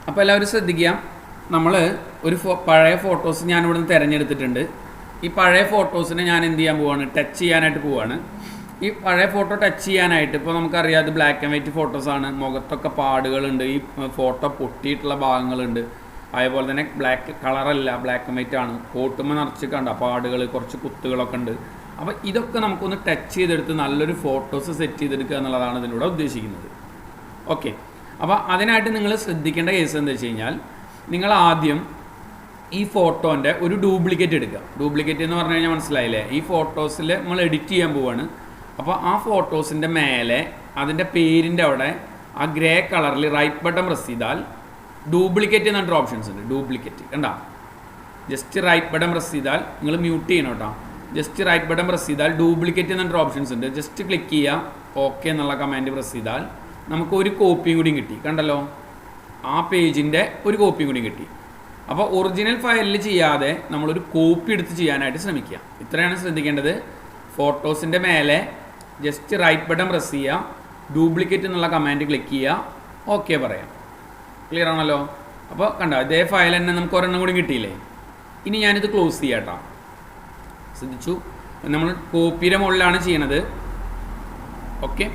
അപ്പോൾ എല്ലാവരും ശ്രദ്ധിക്കുക, നമ്മൾ ഒരു പഴയ ഫോട്ടോസ് ഞാനിവിടെ നിന്ന് തിരഞ്ഞെടുത്തിട്ടുണ്ട്. ഈ പഴയ ഫോട്ടോസിനെ ഞാൻ എന്ത് ചെയ്യാൻ പോവാണ്, ടച്ച് ചെയ്യാനായിട്ട് പോവാണ്. ഈ പഴയ ഫോട്ടോ ടച്ച് ചെയ്യാനായിട്ട് ഇപ്പോൾ നമുക്കറിയാം അത് ബ്ലാക്ക് ആൻഡ് വൈറ്റ് ഫോട്ടോസാണ്. മുഖത്തൊക്കെ പാടുകളുണ്ട്, ഈ ഫോട്ടോ പൊട്ടിയിട്ടുള്ള ഭാഗങ്ങളുണ്ട്. അതേപോലെ തന്നെ ബ്ലാക്ക് കളറല്ല, ബ്ലാക്ക് ആൻഡ് വൈറ്റ് ആണ്. കോട്ടുമ്പോൾ നിറച്ച് കണ്ട പാടുകൾ, കുറച്ച് കുത്തുകളൊക്കെ ഉണ്ട്. അപ്പോൾ ഇതൊക്കെ നമുക്കൊന്ന് ടച്ച് ചെയ്തെടുത്ത് നല്ലൊരു ഫോട്ടോസ് സെറ്റ് ചെയ്തെടുക്കുക എന്നുള്ളതാണ് ഇതിലൂടെ ഉദ്ദേശിക്കുന്നത്. ഓക്കെ, അപ്പോൾ അതിനായിട്ട് നിങ്ങൾ ശ്രദ്ധിക്കേണ്ട കേസ് എന്താ വെച്ച് കഴിഞ്ഞാൽ, നിങ്ങൾ ആദ്യം ഈ ഫോട്ടോൻ്റെ ഒരു ഡ്യൂപ്ലിക്കേറ്റ് എടുക്കുക. ഡ്യൂപ്ലിക്കേറ്റ് എന്ന് പറഞ്ഞു കഴിഞ്ഞാൽ മനസ്സിലായില്ലേ, ഈ ഫോട്ടോസിൽ നമ്മൾ എഡിറ്റ് ചെയ്യാൻ പോവാണ്. അപ്പോൾ ആ ഫോട്ടോസിൻ്റെ മേലെ അതിൻ്റെ പേരിൻ്റെ അവിടെ ആ ഗ്രേ കളറിൽ റൈറ്റ് ബട്ടൺ പ്രസ് ചെയ്താൽ ഡ്യൂപ്ലിക്കേറ്റ് എന്നൊരു ഓപ്ഷൻസ് ഉണ്ട്. ഡ്യൂപ്ലിക്കേറ്റ് കണ്ടാ, ജസ്റ്റ് റൈറ്റ് ബട്ടൺ പ്രസ് ചെയ്താൽ, നിങ്ങൾ മ്യൂട്ട് ചെയ്യണം കേട്ടോ. ജസ്റ്റ് റൈറ്റ് ബട്ടൺ പ്രസ് ചെയ്താൽ ഡ്യൂപ്ലിക്കേറ്റ് എന്നൊരു ഓപ്ഷൻസ് ഉണ്ട്. ജസ്റ്റ് ക്ലിക്ക് ചെയ്യുക, ഓക്കെ എന്നുള്ള കമാൻഡ് പ്രസ് ചെയ്താൽ നമുക്ക് ഒരു കോപ്പിയും കൂടിയും കിട്ടി. കണ്ടല്ലോ, ആ പേജിൻ്റെ ഒരു കോപ്പിയും കൂടിയും കിട്ടി. അപ്പോൾ ഒറിജിനൽ ഫയലിൽ ചെയ്യാതെ നമ്മളൊരു കോപ്പി എടുത്ത് ചെയ്യാനായിട്ട് ശ്രമിക്കുക. ഇത്രയാണ് ശ്രദ്ധിക്കേണ്ടത്. ഫോട്ടോസിൻ്റെ മേലെ ജസ്റ്റ് റൈറ്റ് ബട്ടൺ പ്രസ് ചെയ്യുക, ഡ്യൂപ്ലിക്കേറ്റ് എന്നുള്ള കമാൻഡ് ക്ലിക്ക് ചെയ്യുക, ഓക്കെ പറയാം. ക്ലിയർ ആണല്ലോ? അപ്പോൾ കണ്ടോ, ഇതേ ഫയൽ തന്നെ നമുക്ക് ഒരെണ്ണം കൂടി കിട്ടിയില്ലേ. ഇനി ഞാനിത് ക്ലോസ് ചെയ്യാം കേട്ടോ. ശ്രദ്ധിച്ചു, നമ്മൾ കോപ്പിയുടെ മുകളിലാണ് ചെയ്യണത്. ഓക്കെ,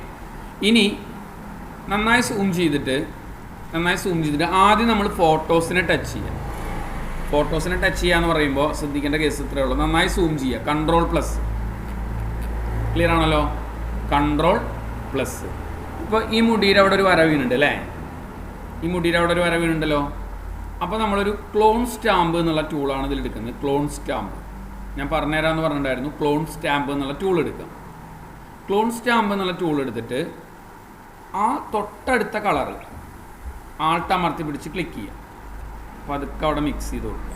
ഇനി നന്നായി സൂം ചെയ്തിട്ട് ആദ്യം നമ്മൾ ഫോട്ടോസിനെ ടച്ച് ചെയ്യുക. ഫോട്ടോസിനെ ടച്ച് ചെയ്യുക എന്ന് പറയുമ്പോൾ ശ്രദ്ധിക്കേണ്ട കേസ് ഇത്രയേ ഉള്ളൂ. നന്നായി സൂം ചെയ്യുക, Ctrl+. ക്ലിയർ ആണല്ലോ? Ctrl+. ഇപ്പോൾ ഈ മുടിയുടെ അവിടെ ഒരു വര വീണുണ്ട് അല്ലേ, ഈ മുടിയുടെ അവിടെ ഒരു വര വീണുണ്ടല്ലോ. അപ്പോൾ നമ്മളൊരു ക്ലോൺ സ്റ്റാമ്പ് എന്നുള്ള ടൂളാണ് ഇതിലെടുക്കുന്നത്. ക്ലോൺ സ്റ്റാമ്പ് ഞാൻ പറഞ്ഞുതരാമെന്ന് പറഞ്ഞിട്ടുണ്ടായിരുന്നു. ക്ലോൺ സ്റ്റാമ്പ് എന്നുള്ള ടൂൾ എടുക്കാം. ക്ലോൺ സ്റ്റാമ്പ് എന്നുള്ള ടൂൾ എടുത്തിട്ട് ആ തൊട്ടടുത്ത കളറ് ആൾട്ട് അമർത്തി പിടിച്ച് ക്ലിക്ക് ചെയ്യുക. അപ്പോൾ അതൊക്കെ അവിടെ മിക്സ് ചെയ്ത് കൊടുക്കുക.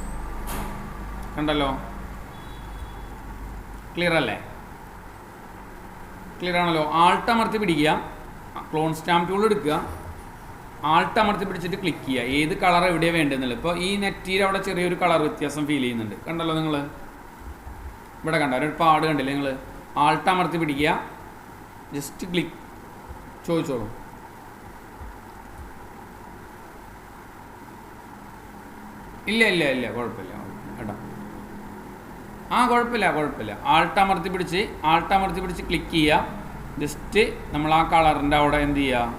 കണ്ടല്ലോ? ക്ലിയർ അല്ലേ? ക്ലിയർ ആണല്ലോ? ആൾട്ട് അമർത്തി പിടിക്കുക, ക്ലോൺ സ്റ്റാമ്പ് ടൂൾ എടുക്കുക, ആൾട്ട് അമർത്തി പിടിച്ചിട്ട് ക്ലിക്ക് ചെയ്യുക. ഏത് കളർ എവിടെയാണ് വേണ്ടതെന്നുള്ളത്. ഇപ്പോൾ ഈ നെറ്റിയിൽ അവിടെ ചെറിയൊരു കളർ വ്യത്യാസം ഫീൽ ചെയ്യുന്നുണ്ട്. കണ്ടല്ലോ നിങ്ങൾ? ഇവിടെ കണ്ടോ ഒരു പാട് കണ്ടില്ലേ നിങ്ങൾ? ആൾട്ട് അമർത്തി പിടിക്കുക, ജസ്റ്റ് ക്ലിക്ക് ചോദിച്ചോളൂ. ഇല്ല ഇല്ല ഇല്ല കുഴപ്പമില്ല കേട്ടോ. കുഴപ്പമില്ല. ആൾട്ട് അമർത്തി പിടിച്ച് ക്ലിക്ക് ചെയ്യുക. ജസ്റ്റ് നമ്മൾ ആ കളറിൻ്റെ അവിടെ എന്ത് ചെയ്യുക,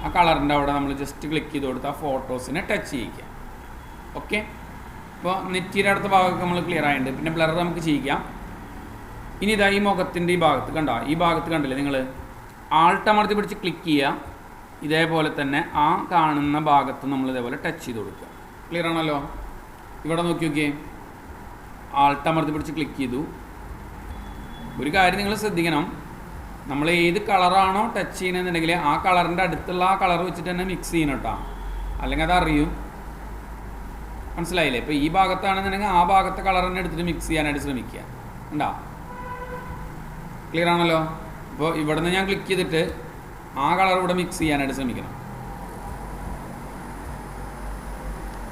ആ കളറിൻ്റെ അവിടെ നമ്മൾ ജസ്റ്റ് ക്ലിക്ക് ചെയ്ത് കൊടുത്ത് ആ ഫോട്ടോസിനെ ടച്ച് ചെയ്യിക്കുക. ഓക്കെ, ഇപ്പോൾ നെറ്റിയുടെ അടുത്ത ഭാഗമൊക്കെ നമ്മൾ ക്ലിയർ ആയിട്ടുണ്ട്. പിന്നെ ബ്ലർ നമുക്ക് ചെയ്യിക്കാം. ഇനി ഇതാ ഈ മുഖത്തിൻ്റെ ഈ ഭാഗത്ത് കണ്ടോ, ഈ ഭാഗത്ത് കണ്ടില്ലേ നിങ്ങൾ? ആൾട്ട് അമർത്തി പിടിച്ച് ക്ലിക്ക് ചെയ്യുക. ഇതേപോലെ തന്നെ ആ കാണുന്ന ഭാഗത്ത് നമ്മൾ ഇതേപോലെ ടച്ച് ചെയ്ത് കൊടുക്കുക. ക്ലിയർ ആണല്ലോ? ഇവിടെ നോക്കിയേ, ആൾട്ട് അമർത്തി പിടിച്ച് ക്ലിക്ക് ചെയ്തു. ഒരു കാര്യം നിങ്ങൾ ശ്രദ്ധിക്കണം, നമ്മൾ ഏത് കളറാണോ ടച്ച് ചെയ്യണമെന്നുണ്ടെങ്കിൽ ആ കളറിൻ്റെ അടുത്തുള്ള ആ കളർ വെച്ചിട്ട് തന്നെ മിക്സ് ചെയ്യണം കേട്ടോ, അല്ലെങ്കിൽ അത് അറിയും. മനസ്സിലായില്ലേ? ഇപ്പോൾ ഈ ഭാഗത്താണെന്നുണ്ടെങ്കിൽ ആ ഭാഗത്തെ കളർ തന്നെ എടുത്തിട്ട് മിക്സ് ചെയ്യാനായിട്ട് ശ്രമിക്കുക. ഉണ്ടോ? ക്ലിയർ ആണല്ലോ? അപ്പോൾ ഇവിടെ നിന്ന് ഞാൻ ക്ലിക്ക് ചെയ്തിട്ട് ആ കളർ ഇവിടെ മിക്സ് ചെയ്യാനായിട്ട് ശ്രമിക്കണം.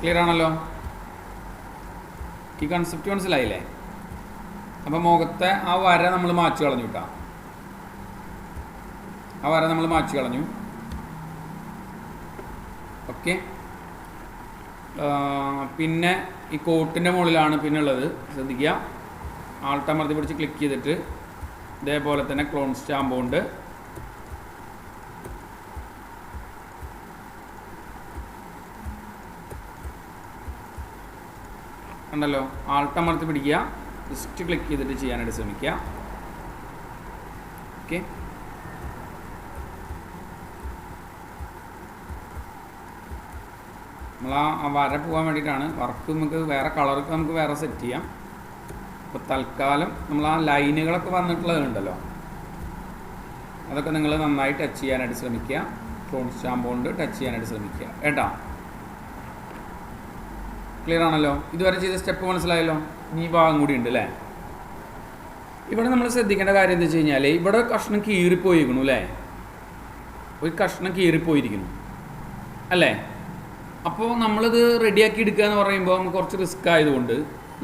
ക്ലിയർ ആണല്ലോ? ഈ കൺസെപ്റ്റ് മനസ്സിലായില്ലേ? അപ്പോൾ മുഖത്തെ ആ വര നമ്മൾ മാച്ച് കളഞ്ഞു കേട്ടോ. ആ വര നമ്മൾ മാച്ച് കളഞ്ഞു. ഓക്കെ, പിന്നെ ഈ കോട്ടിൻ്റെ മുകളിലാണ് പിന്നെ ഉള്ളത്. ശ്രദ്ധിക്കുക, ആൾട്ട് അമർത്തി പിടിച്ച് ക്ലിക്ക് ചെയ്തിട്ട് ഇതേപോലെ തന്നെ ക്ലോൺ സ്റ്റാമ്പ് കൊണ്ട് കണ്ടല്ലോ, ആൾട്ട് അമർത്തി പിടിക്കുക, ജസ്റ്റ് ക്ലിക്ക് ചെയ്തിട്ട് ചെയ്യാനായിട്ട് ശ്രമിക്കുക. ഓക്കെ, നമ്മൾ ആ വര പോകാൻ വേണ്ടിയിട്ടാണ്. വർക്ക് നമുക്ക് വേറെ കളറൊക്കെ നമുക്ക് വേറെ സെറ്റ് ചെയ്യാം. അപ്പോൾ തൽക്കാലം നമ്മൾ ആ ലൈനുകളൊക്കെ വന്നിട്ടുള്ളതുണ്ടല്ലോ, അതൊക്കെ നിങ്ങൾ നന്നായി ടച്ച് ചെയ്യാനായിട്ട് ശ്രമിക്കുക. ക്ലോൺ സ്റ്റാമ്പ് കൊണ്ട് ടച്ച് ചെയ്യാനായിട്ട് ശ്രമിക്കുക കേട്ടോ. ക്ലിയർ ആണല്ലോ? ഇതുവരെ ചെയ്ത സ്റ്റെപ്പ് മനസ്സിലായല്ലോ? ഇനി ഈ ഭാഗം കൂടി ഉണ്ട് അല്ലേ? ഇവിടെ നമ്മൾ ശ്രദ്ധിക്കേണ്ട കാര്യം എന്താ വെച്ച് കഴിഞ്ഞാൽ, ഇവിടെ കഷ്ണം കീറിപ്പോയിരിക്കണു അല്ലേ? ഒരു കഷ്ണം കീറിപ്പോയിരിക്കുന്നു അല്ലേ? അപ്പോൾ നമ്മളിത് റെഡിയാക്കി എടുക്കുക എന്ന് പറയുമ്പോൾ നമുക്ക് കുറച്ച് റിസ്ക് ആയതുകൊണ്ട്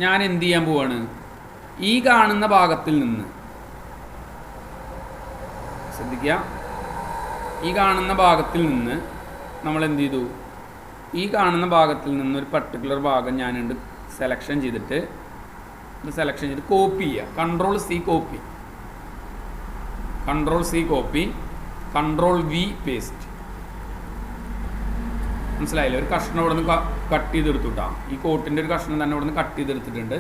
ഞാൻ എന്ത് ചെയ്യാൻ പോവാണ്, ഈ കാണുന്ന ഭാഗത്തിൽ നിന്ന് ശ്രദ്ധിക്കുക, ഈ കാണുന്ന ഭാഗത്തിൽ നിന്ന് നമ്മൾ എന്ത് ചെയ്തു, ഈ കാണുന്ന ഭാഗത്തിൽ നിന്നൊരു പർട്ടിക്കുലർ ഭാഗം ഞാനുണ്ട് സെലക്ഷൻ ചെയ്തിട്ട് കോപ്പി ചെയ്യുക. Control C copy, control V paste. മനസ്സിലായില്ലേ? ഒരു കഷ്ണം ഇവിടെ നിന്ന് കട്ട് ചെയ്തെടുത്തുട്ടാ. ഈ കോട്ടിൻ്റെ ഒരു കഷ്ണം തന്നെ ഇവിടെ നിന്ന് കട്ട് ചെയ്തെടുത്തിട്ടുണ്ട്.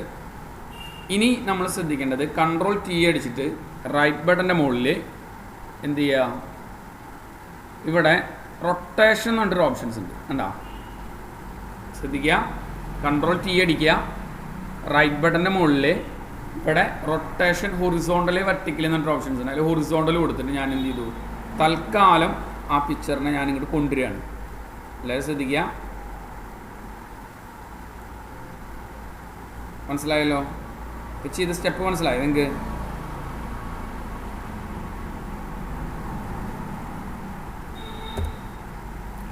ഇനി നമ്മൾ ശ്രദ്ധിക്കേണ്ടത് കൺട്രോൾ ടി അടിച്ചിട്ട് റൈറ്റ് ബട്ടൻ്റെ മുകളിൽ എന്ത് ചെയ്യുക, ഇവിടെ റൊട്ടേഷൻ എന്ന് പറഞ്ഞൊരു ഓപ്ഷൻസ് ഉണ്ട്. കണ്ടാ? ശ്രദ്ധിക്കുക. കൺട്രോൾ ടി അടിക്കുക, റൈറ്റ് ബട്ടൻ്റെ മുകളിൽ ഇവിടെ റൊട്ടേഷൻ ഹൊറിസോണ്ടലി വെർട്ടിക്കലി എന്ന് പറഞ്ഞൊരു ഓപ്ഷൻസ് ഉണ്ട്. അതിൽ ഹൊറിസോണ്ടൽ കൊടുത്തിട്ട് ഞാൻ എന്ത് ചെയ്തു, തൽക്കാലം ആ പിക്ചറിനെ ഞാൻ ഇങ്ങോട്ട് കൊണ്ടുവരികയാണ്. എല്ലാവരും ശ്രദ്ധിക്കുക. മനസ്സിലായല്ലോ? ചെയ്ത സ്റ്റെപ്പ് മനസ്സിലായോ നിങ്ങൾക്ക്?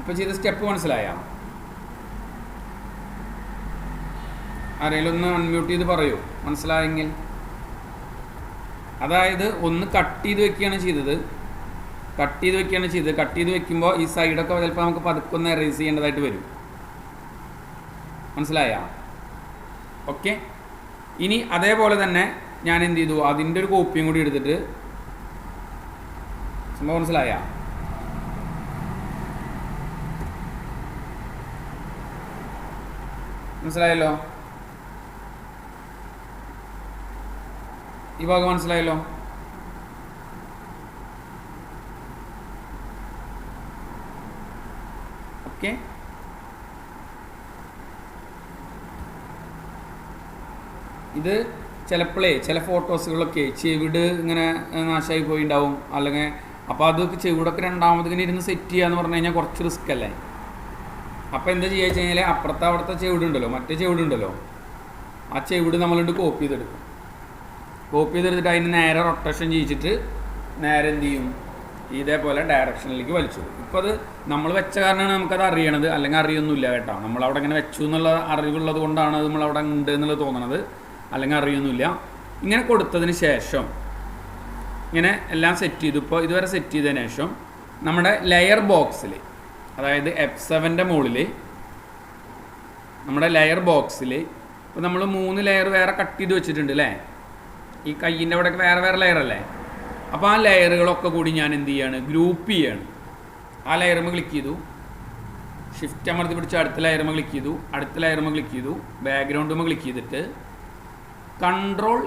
ഇപ്പൊ ചെയ്ത സ്റ്റെപ്പ് മനസ്സിലായ? ആരെങ്കിലും ഒന്ന് അൺമ്യൂട്ട് ചെയ്ത് പറയൂ മനസ്സിലായെങ്കിൽ. അതായത് ഒന്ന് കട്ട് ചെയ്ത് വെക്കുകയാണ് ചെയ്തത്. കട്ട് ചെയ്ത് വെക്കുമ്പോൾ ഈ സൈഡൊക്കെ ചിലപ്പോൾ നമുക്ക് പതുക്കൊന്ന് എറേസ് ചെയ്യേണ്ടതായിട്ട് വരും. മനസ്സിലായ? ഓക്കെ. ഇനി അതേപോലെ തന്നെ ഞാൻ എന്ത് ചെയ്തു, അതിൻ്റെ ഒരു കോപ്പിയും കൂടി എടുത്തിട്ട്, സംഭവം മനസ്സിലായ? മനസ്സിലായല്ലോ? ഈ ഭാഗം മനസ്സിലായല്ലോ? ഓക്കെ. ഇത് ചിലപ്പോഴേ ചില ഫോട്ടോസുകളൊക്കെ ചെവിട് ഇങ്ങനെ നാശമായി പോയിണ്ടാവും, അല്ലെങ്കിൽ അപ്പോൾ അതൊക്കെ ചെവിടൊക്കെ രണ്ടാമത് ഇങ്ങനെ ഇരുന്ന് സെറ്റ് ചെയ്യുക എന്ന് പറഞ്ഞു കഴിഞ്ഞാൽ കുറച്ച് റിസ്ക് അല്ലേ. അപ്പോൾ എന്താ ചെയ്യുക വെച്ച് കഴിഞ്ഞാൽ അവിടുത്തെ ചെവിടുണ്ടല്ലോ, മറ്റേ ചെവിടുണ്ടല്ലോ, ആ ചെവിട് നമ്മളുണ്ട് കോപ്പി ചെയ്തെടുത്തിട്ട് അതിന് നേരെ റൊട്ടേഷൻ ചെയ്യിച്ചിട്ട് നേരെ എന്ത് ചെയ്യും, ഇതേപോലെ ഡയറക്ഷനിലേക്ക് വലിച്ചു. ഇപ്പോൾ അത് നമ്മൾ വെച്ച കാരണമാണ് നമുക്കത് അറിയണത്, അല്ലെങ്കിൽ അറിയൊന്നുമില്ല കേട്ടോ. നമ്മളവിടെ ഇങ്ങനെ വെച്ചു എന്നുള്ള അറിവുള്ളത് കൊണ്ടാണ് നമ്മളവിടെ ഉണ്ട് എന്നുള്ളത് തോന്നണത്, അല്ലെങ്കിൽ അറിയൊന്നുമില്ല. ഇങ്ങനെ കൊടുത്തതിന് ശേഷം ഇങ്ങനെ എല്ലാം സെറ്റ് ചെയ്തു. ഇപ്പോൾ ഇതുവരെ സെറ്റ് ചെയ്തതിന് ശേഷം നമ്മുടെ ലെയർ ബോക്സിൽ, അതായത് F7ൻ്റെ മുകളിൽ നമ്മുടെ ലെയർ ബോക്സിൽ ഇപ്പോൾ നമ്മൾ 3 ലെയർ വേറെ കട്ട് ചെയ്ത് വെച്ചിട്ടുണ്ട് അല്ലേ. ഈ കയ്യിൻ്റെ അവിടെയൊക്കെ വേറെ ലെയർ അല്ലേ. അപ്പോൾ ആ ലെയറുകളൊക്കെ കൂടി ഞാൻ എന്ത് ചെയ്യാണ്, ഗ്രൂപ്പ് ചെയ്യാണ്. ആ ലെയറുമ്പോൾ ക്ലിക്ക് ചെയ്തു, ഷിഫ്റ്റ് അമർത്തി പിടിച്ച് അടുത്ത ലെയറുമ്പോൾ ക്ലിക്ക് ചെയ്തു, ബാക്ക്ഗ്രൗണ്ടുമ്പോൾ ക്ലിക്ക് ചെയ്തിട്ട് കൺട്രോൾ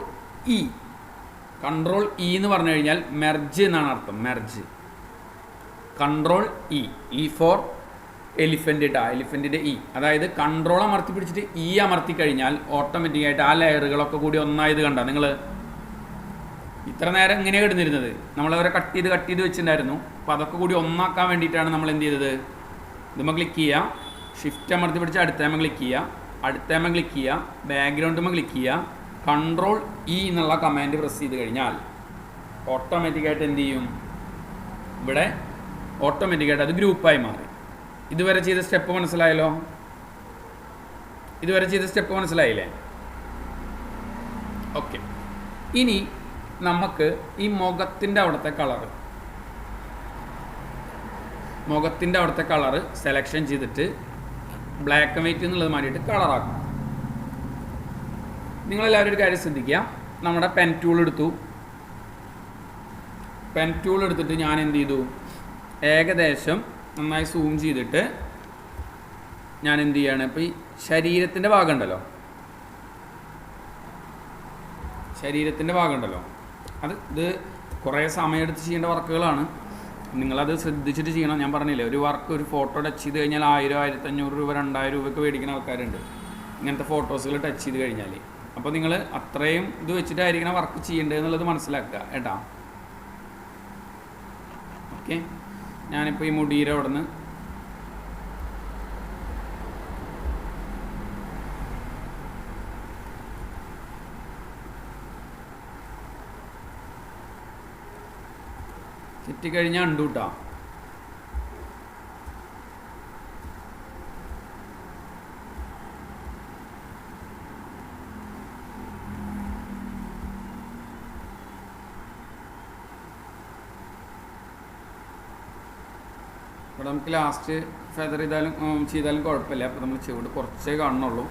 ഇ എന്ന് പറഞ്ഞു കഴിഞ്ഞാൽ മെർജ് എന്നാണ് അർത്ഥം. Merge. Control E for elephant ഇട്ടാ, എലിഫൻറ്റിൻ്റെ ഇ. അതായത് കൺട്രോൾ അമർത്തി പിടിച്ചിട്ട് ഇ അമർത്തി കഴിഞ്ഞാൽ ഓട്ടോമാറ്റിക്കായിട്ട് ആ ലെയറുകളൊക്കെ കൂടി ഒന്നായത് കണ്ട നിങ്ങൾ. ഇത്ര നേരം ഇങ്ങനെയാണ് കിടന്നിരുന്നത്, നമ്മളവരെ കട്ട് ചെയ്ത് വെച്ചിട്ടുണ്ടായിരുന്നു. അപ്പോൾ അതൊക്കെ കൂടി ഒന്നാക്കാൻ വേണ്ടിയിട്ടാണ് നമ്മൾ എന്ത് ചെയ്തത്, ഇതുമ്പോൾ ക്ലിക്ക് ചെയ്യുക, ഷിഫ്റ്റ് അമർത്തി പിടിച്ച് അടുത്തേമ്മ ക്ലിക്ക് ചെയ്യുക, ബാക്ക്ഗ്രൗണ്ടുമ്പോൾ ക്ലിക്ക് ചെയ്യുക, കൺട്രോൾ ഇ എന്നുള്ള കമാൻഡ് പ്രസ് ചെയ്ത് കഴിഞ്ഞാൽ ഓട്ടോമാറ്റിക്കായിട്ട് എന്ത് ചെയ്യും, ഇവിടെ ഓട്ടോമാറ്റിക്കായിട്ട് അത് ഗ്രൂപ്പായി മാറി. ഇതുവരെ ചെയ്ത സ്റ്റെപ്പ് മനസ്സിലായില്ലേ? ഓക്കെ. ഇനി നമുക്ക് ഈ മുഖത്തിൻ്റെ അവിടുത്തെ കളറ് സെലക്ഷൻ ചെയ്തിട്ട് ബ്ലാക്ക് ആൻഡ് വൈറ്റ് എന്നുള്ളത് മാറിയിട്ട് കളറാക്കും. നിങ്ങളെല്ലാവരും ഒരു കാര്യം ശ്രദ്ധിക്കുക. നമ്മുടെ പെൻ ടൂൾ എടുത്തിട്ട് ഞാൻ എന്ത് ചെയ്തു, ഏകദേശം നന്നായി സൂം ചെയ്തിട്ട് ഞാൻ എന്ത് ചെയ്യാണ്, ഇപ്പോൾ ഈ ശരീരത്തിൻ്റെ ഭാഗം ഉണ്ടല്ലോ, ഇത് കുറേ സമയമെടുത്ത് ചെയ്യേണ്ട വർക്കുകളാണ്. നിങ്ങളത് ശ്രദ്ധിച്ചിട്ട് ചെയ്യണം. ഞാൻ പറഞ്ഞില്ലേ, ഒരു ഫോട്ടോ ടച്ച് ചെയ്ത് കഴിഞ്ഞാൽ 1000, 1500 രൂപ, 2000 രൂപയ്ക്ക് മേടിക്കുന്ന ആൾക്കാരുണ്ട് ഇങ്ങനത്തെ ഫോട്ടോസുകൾ ടച്ച് ചെയ്ത് കഴിഞ്ഞാൽ. അപ്പോൾ നിങ്ങൾ അത്രയും ഇത് വെച്ചിട്ടായിരിക്കണം വർക്ക് ചെയ്യേണ്ടത് എന്നുള്ളത് മനസ്സിലാക്കുക കേട്ടോ. ഓക്കെ. ഞാനിപ്പോൾ ഈ മുടിയുടെ അവിടെ നിന്ന് തെറ്റിക്കഴിഞ്ഞാൽ ഉണ്ട് കേട്ടോ. ഇവിടെ നമുക്ക് ലാസ്റ്റ് ഫെദർ ചെയ്താലും കുഴപ്പമില്ല. അപ്പോൾ നമ്മൾ ചുവട് കുറച്ചേ കാണുന്നുള്ളൂ.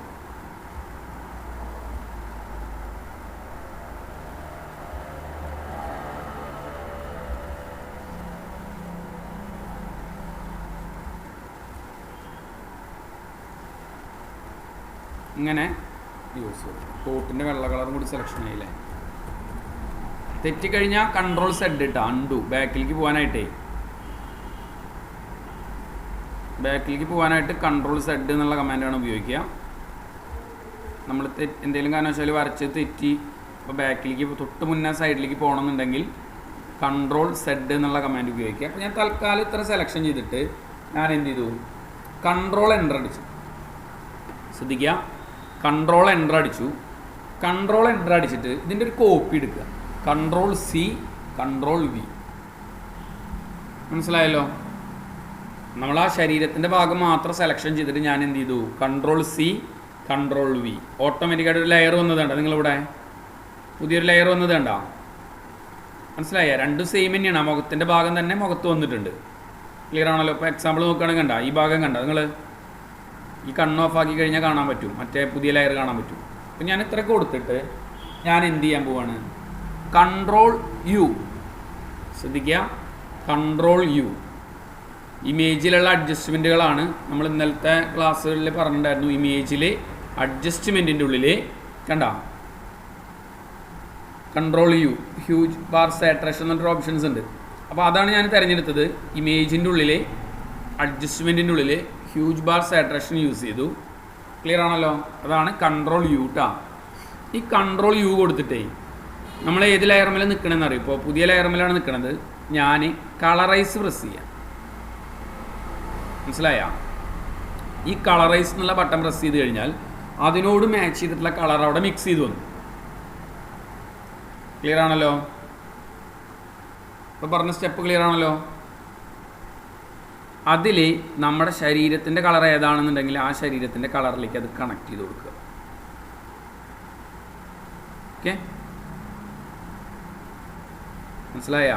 ഇങ്ങനെ യൂസ് ചെയ്യും. കോട്ടിൻ്റെ വെള്ള കളറും കൂടി സെലക്ഷൻ ആയില്ലേ. തെറ്റിക്കഴിഞ്ഞാൽ കൺട്രോൾ സെഡ് ഇട്ടാ അണ്ടു ബാക്കിലേക്ക് പോകാനായിട്ട് കൺട്രോൾ സെഡ് എന്നുള്ള കമാൻഡാണ് ഉപയോഗിക്കുക. നമ്മൾ എന്തെങ്കിലും കാരണവശാൽ വരച്ച് തെറ്റി ഇപ്പോൾ ബാക്കിലേക്ക് തൊട്ട് മുന്നേ സൈഡിലേക്ക് പോകണമെന്നുണ്ടെങ്കിൽ കൺട്രോൾ സെഡ് എന്നുള്ള കമാൻഡ് ഉപയോഗിക്കുക. അപ്പോൾ ഞാൻ തൽക്കാലം ഇത്ര സെലക്ഷൻ ചെയ്തിട്ട് ഞാൻ എന്ത് ചെയ്തു, കൺട്രോൾ എൻ്റർ അടിച്ചു. ശ്രദ്ധിക്കുക, കൺട്രോൾ എൻ്റർ അടിച്ചിട്ട് ഇതിൻ്റെ ഒരു കോപ്പി എടുക്കുക. Control C, control V. മനസ്സിലായല്ലോ? നമ്മൾ ആ ശരീരത്തിൻ്റെ ഭാഗം മാത്രം സെലക്ഷൻ ചെയ്തിട്ട് ഞാൻ എന്ത് ചെയ്തു, കൺട്രോൾ സി, കൺട്രോൾ വി. ഓട്ടോമാറ്റിക്കായിട്ട് ഒരു ലെയർ വന്നതുണ്ടോ നിങ്ങളിവിടെ? പുതിയൊരു ലെയർ വന്നതുണ്ടോ? മനസ്സിലായ? രണ്ടും സെയിം തന്നെയാണ്. ആ മുഖത്തിൻ്റെ ഭാഗം തന്നെ മുഖത്ത് വന്നിട്ടുണ്ട്. ക്ലിയർ ആണല്ലോ? ഇപ്പോൾ എക്സാമ്പിൾ നോക്കുകയാണെങ്കിൽ കണ്ട ഈ ഭാഗം കണ്ട നിങ്ങൾ ഈ കണ്ണ് ഓഫാക്കി കഴിഞ്ഞാൽ കാണാൻ പറ്റും, മറ്റേ പുതിയ ലെയർ കാണാൻ പറ്റും. അപ്പം ഞാൻ ഇത്രയൊക്കെ കൊടുത്തിട്ട് ഞാൻ എന്ത് ചെയ്യാൻ പോവാണ്, കൺട്രോൾ യു. ശ്രദ്ധിക്കുക, കൺട്രോൾ യു. ഇമേജിലുള്ള അഡ്ജസ്റ്റ്മെൻറ്റുകളാണ് നമ്മൾ ഇന്നലത്തെ ക്ലാസ്സുകളിൽ പറഞ്ഞിട്ടുണ്ടായിരുന്നു. ഇമേജിൽ അഡ്ജസ്റ്റ്മെൻറ്റിൻ്റെ ഉള്ളിൽ കണ്ട control U, huge bar saturation എന്നൊരു ഓപ്ഷൻസ് ഉണ്ട്. അപ്പോൾ അതാണ് ഞാൻ തിരഞ്ഞെടുത്തത്. ഇമേജിൻ്റെ ഉള്ളിൽ അഡ്ജസ്റ്റ്മെൻറ്റിൻ്റെ ഉള്ളിൽ ഹ്യൂജ് ബാർ സാറ്റുറേഷൻ യൂസ് ചെയ്തു. ക്ലിയർ ആണല്ലോ? അതാണ് കൺട്രോൾ യു ട്ടാ. ഈ കൺട്രോൾ യു കൊടുത്തിട്ടേ നമ്മൾ ഏത് ലെയർമേൽ നിൽക്കണമെന്ന് അറിയും. ഇപ്പോൾ പുതിയ ലെയർമേലാണ് നിൽക്കുന്നത്. ഞാൻ കളറൈസ് പ്രസ് ചെയ്യാം. മനസ്സിലായ? ഈ കളറൈസ് എന്നുള്ള ബട്ടൺ പ്രസ് ചെയ്ത് കഴിഞ്ഞാൽ അതിനോട് മാച്ച് ചെയ്തിട്ടുള്ള കളർ അവിടെ മിക്സ് ചെയ്ത് വന്നു. ക്ലിയർ ആണല്ലോ? ഇപ്പോൾ പറഞ്ഞ സ്റ്റെപ്പ് ക്ലിയർ ആണല്ലോ? അതിൽ നമ്മുടെ ശരീരത്തിൻ്റെ കളർ ഏതാണെന്നുണ്ടെങ്കിൽ ആ ശരീരത്തിൻ്റെ കളറിലേക്ക് അത് കണക്ട് ചെയ്ത് കൊടുക്കുക. ഓക്കെ, മനസ്സിലായ?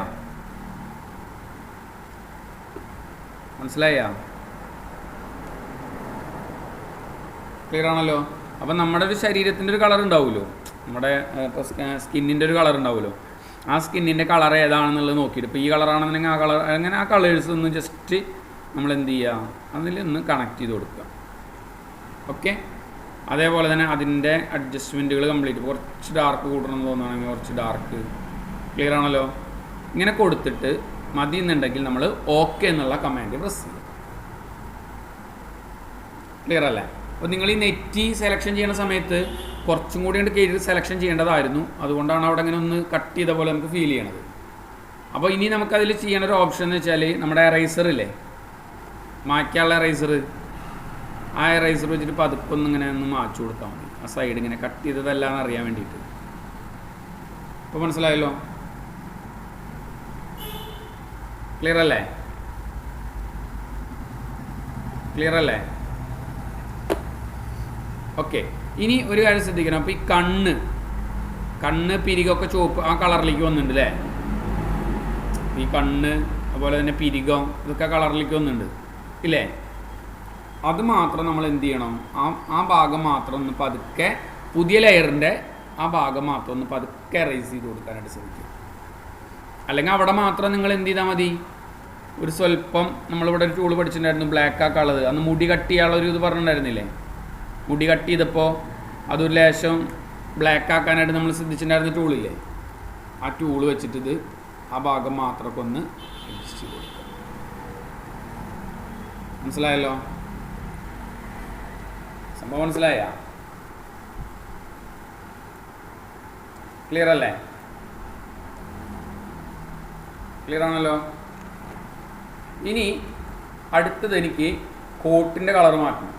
ക്ലിയർ ആണല്ലോ? അപ്പം നമ്മുടെ ഒരു ശരീരത്തിൻ്റെ ഒരു കളർ ഉണ്ടാവുമല്ലോ, നമ്മുടെ ഇപ്പോൾ സ്കിന്നിൻ്റെ ഒരു കളർ ഉണ്ടാവുമല്ലോ. ആ സ്കിന്നിൻ്റെ കളർ ഏതാണെന്നുള്ളത് നോക്കിയിട്ട് ഇപ്പോൾ ഈ കളറാണെന്നുണ്ടെങ്കിൽ ആ കളർ, അങ്ങനെ ആ കളേഴ്സ് ഒന്ന് ജസ്റ്റ് നമ്മൾ എന്ത് ചെയ്യുക, അതിൽ ഒന്ന് കണക്ട് ചെയ്ത് കൊടുക്കുക. ഓക്കെ, അതേപോലെ തന്നെ അതിൻ്റെ അഡ്ജസ്റ്റ്മെൻറ്റുകൾ കംപ്ലീറ്റ്. കുറച്ച് ഡാർക്ക് കൂട്ടണമെന്ന് തോന്നുകയാണെങ്കിൽ കുറച്ച് ഡാർക്ക്. ക്ലിയർ ആണല്ലോ? ഇങ്ങനെ കൊടുത്തിട്ട് മതി എന്നുണ്ടെങ്കിൽ നമ്മൾ ഓക്കെ എന്നുള്ള കമാൻഡ് പ്രസ് ചെയ്യും. ക്ലിയർ അല്ലേ? അപ്പോൾ നിങ്ങൾ ഈ നെറ്റി സെലക്ഷൻ ചെയ്യുന്ന സമയത്ത് കുറച്ചും കൂടി കൊണ്ട് കയറി സെലക്ഷൻ ചെയ്യേണ്ടതായിരുന്നു. അതുകൊണ്ടാണ് അവിടെ അങ്ങനെ ഒന്ന് കട്ട് ചെയ്ത പോലെ നമുക്ക് ഫീൽ ചെയ്യണത്. അപ്പോൾ ഇനി നമുക്കതിൽ ചെയ്യേണ്ട ഒരു ഓപ്ഷൻ എന്ന് വെച്ചാൽ നമ്മുടെ എറൈസർ ഇല്ലേ, മായ്ക്കാനുള്ള എറൈസർ, ആ എറൈസർ വെച്ചിട്ട് പതുക്കൊന്നും ഇങ്ങനെ ഒന്ന് മാച്ചു കൊടുത്താൽ മതി. ആ സൈഡ് ഇങ്ങനെ കട്ട് ചെയ്തതല്ല എന്ന് അറിയാൻ വേണ്ടിയിട്ട്. ഇപ്പോൾ മനസ്സിലായല്ലോ? ക്ലിയർ അല്ലേ? ഓക്കെ, ഇനി ഒരു കാര്യം ശ്രദ്ധിക്കണം. അപ്പോൾ ഈ കണ്ണ് പിരികൊക്കെ ചുവപ്പ് ആ കളറിലേക്ക് വന്നിട്ടുണ്ട് അല്ലേ? ഈ കണ്ണ് അതുപോലെ തന്നെ പിരികം ഇതൊക്കെ കളറിലേക്ക് വന്നിട്ടുണ്ട് ഇല്ലേ? അത് മാത്രം നമ്മൾ എന്ത് ചെയ്യണം, ആ ഭാഗം മാത്രം ഒന്ന് പതുക്കെ, പുതിയ ലെയറിൻ്റെ ആ ഭാഗം മാത്രം ഒന്ന് പതുക്കെ എറേസ് ചെയ്ത് കൊടുക്കാനായിട്ട് ശ്രമിക്കും. അല്ലെങ്കിൽ അവിടെ മാത്രം നിങ്ങൾ എന്ത് ചെയ്താൽ മതി, ഒരു സ്വല്പം നമ്മളിവിടെ ഒരു ടൂൾ പഠിച്ചിട്ടുണ്ടായിരുന്നു, ബ്ലാക്ക് ആക്കാനുള്ളത്. അന്ന് മുടി കട്ട് ചെയ്യാനുള്ളൊരു ഇത് പറഞ്ഞിട്ടുണ്ടായിരുന്നില്ലേ? മുടി കട്ട് ചെയ്തപ്പോൾ അതൊരു ലേശം ബ്ലാക്ക് ആക്കാനായിട്ട് നമ്മൾ ശ്രദ്ധിച്ചിട്ടുണ്ടായിരുന്ന ടൂളില്ലേ? ആ ടൂൾ വെച്ചിട്ട് ആ ഭാഗം മാത്രമൊക്കെ ഒന്ന് അഡ്ജസ്റ്റ് ചെയ്ത് കൊടുക്കുക. മനസ്സിലായല്ലോ? സംഭവം മനസ്സിലായ? ക്ലിയർ അല്ലേ? ക്ലിയർ ആണല്ലോ? ഇനി അടുത്തത് എനിക്ക് കോട്ടിൻ്റെ കളർ മാറ്റണം.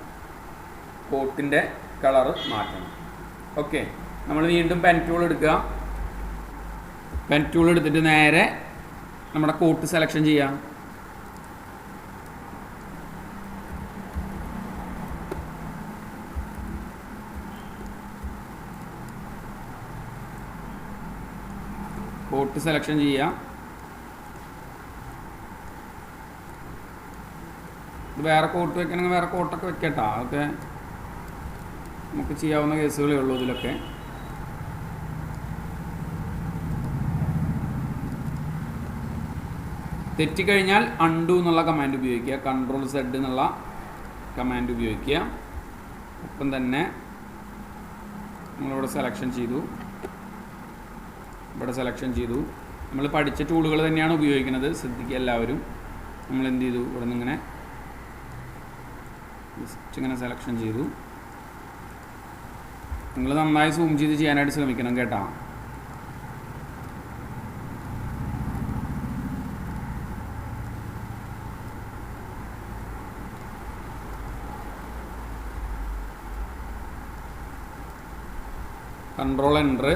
ഓക്കെ, നമ്മൾ വീണ്ടും പെൻ ടൂൾ എടുക്കുക. പെൻ ടൂൾ എടുത്തിട്ട് നേരെ നമ്മുടെ കോട്ട് സെലക്ഷൻ ചെയ്യാം. കോട്ട് സെലക്ഷൻ ചെയ്യുക. ഇത് വേറെ കോട്ട് വെക്കണമെങ്കിൽ വേറെ കോട്ടൊക്കെ വെക്കട്ടോ. അതൊക്കെ നമുക്ക് ചെയ്യാവുന്ന കേസുകളേ ഉള്ളൂ ഇതിലൊക്കെ. തെറ്റിക്കഴിഞ്ഞാൽ അൺഡു എന്നുള്ള കമാൻഡ് ഉപയോഗിക്കുക, Ctrl+Z എന്നുള്ള കമാൻഡ് ഉപയോഗിക്കുക. ഒപ്പം തന്നെ നമ്മളിവിടെ സെലക്ഷൻ ചെയ്തു, ഇവിടെ സെലക്ഷൻ ചെയ്തു. നമ്മൾ പഠിച്ച ടൂളുകൾ തന്നെയാണ് ഉപയോഗിക്കുന്നത്, ശ്രദ്ധിക്കുക എല്ലാവരും. നമ്മൾ എന്ത് ചെയ്തു, ഇവിടെ നിന്ന് ഇങ്ങനെ ജസ്റ്റ് ഇങ്ങനെ സെലക്ഷൻ ചെയ്തു. നിങ്ങൾ നന്നായി സൂം ചെയ്ത് ചെയ്യാനായിട്ട് ശ്രമിക്കണം കേട്ടോ. Ctrl+Enter,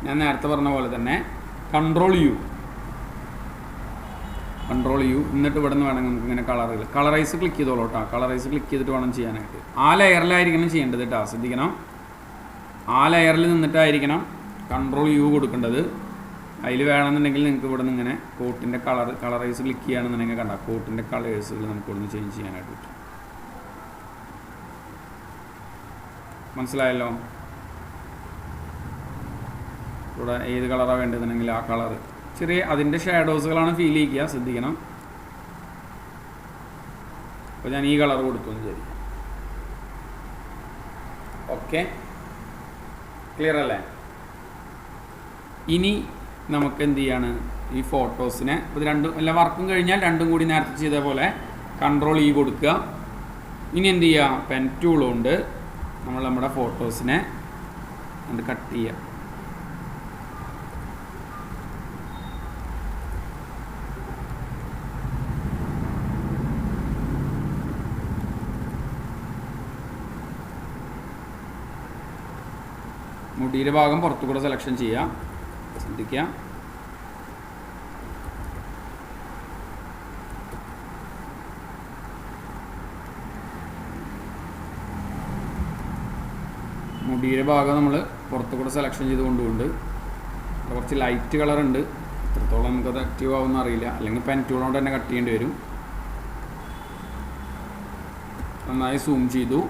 ഞാൻ നേരത്തെ പറഞ്ഞ പോലെ തന്നെ Ctrl+U, എന്നിട്ട് ഇവിടെ നിന്ന് വേണമെങ്കിൽ നമുക്ക് ഇങ്ങനെ കളറൈസ് ക്ലിക്ക് ചെയ്തോളൂ കേട്ടോ. കളറൈസ് ക്ലിക്ക് ചെയ്തിട്ട് വേണം ചെയ്യാനായിട്ട്. ആ ലെയറിലായിരിക്കണം ചെയ്യേണ്ടത് കേട്ടോ, ശ്രദ്ധിക്കണം. ആ ലെയറിൽ നിന്നിട്ടായിരിക്കണം Ctrl+U കൊടുക്കേണ്ടത്. അതിൽ വേണമെന്നുണ്ടെങ്കിൽ നിങ്ങൾക്ക് ഇവിടെ നിന്ന് ഇങ്ങനെ കോട്ടിൻ്റെ കളറൈസ് ക്ലിക്ക് ചെയ്യുകയാണെന്നുണ്ടെങ്കിൽ കണ്ട കോട്ടിൻ്റെ കളേഴ്സുകൾ നമുക്ക് ഇവിടെ നിന്ന് ചേഞ്ച് ചെയ്യാനായിട്ട് പറ്റും. മനസ്സിലായല്ലോ? ഇവിടെ ഏത് കളറാണ് വേണ്ടതെന്നുണ്ടെങ്കിൽ ആ കളറ്, ചെറിയ അതിൻ്റെ ഷാഡോസുകളാണ് ഫീൽ ചെയ്യിക്കുക, ശ്രദ്ധിക്കണം. അപ്പോൾ ഞാൻ ഈ കളർ കൊടുത്തു എന്ന് വിചാരിക്കും. ഓക്കെ, ക്ലിയർ അല്ലേ? ഇനി നമുക്ക് എന്ത് ചെയ്യാണ്, ഈ ഫോട്ടോസിനെ ഇത് രണ്ടും എല്ലാ വർക്കും കഴിഞ്ഞാൽ രണ്ടും കൂടി നേരത്തെ ചെയ്ത പോലെ Ctrl+E കൊടുക്കുക. ഇനി എന്ത് ചെയ്യുക, പെൻ ടൂൾ കൊണ്ട് നമ്മൾ നമ്മുടെ ഫോട്ടോസിനെ കട്ട് ചെയ്യുക. മുടിയുടെ ഭാഗം പുറത്തു കൂടെ സെലക്ഷൻ ചെയ്യാം, ശ്രദ്ധിക്കുക. മുടിയുടെ ഭാഗം നമ്മൾ പുറത്തു കൂടെ സെലക്ഷൻ ചെയ്ത് കൊണ്ടുകൊണ്ട് കുറച്ച് ലൈറ്റ് കളർ ഉണ്ട്, എത്രത്തോളം നമുക്കത് ആക്റ്റീവ് ആവുമെന്ന് അറിയില്ല. അല്ലെങ്കിൽ പെൻ ടൂളോട് തന്നെ കട്ട് ചെയ്യേണ്ടി വരും. നന്നായി സൂം ചെയ്തു.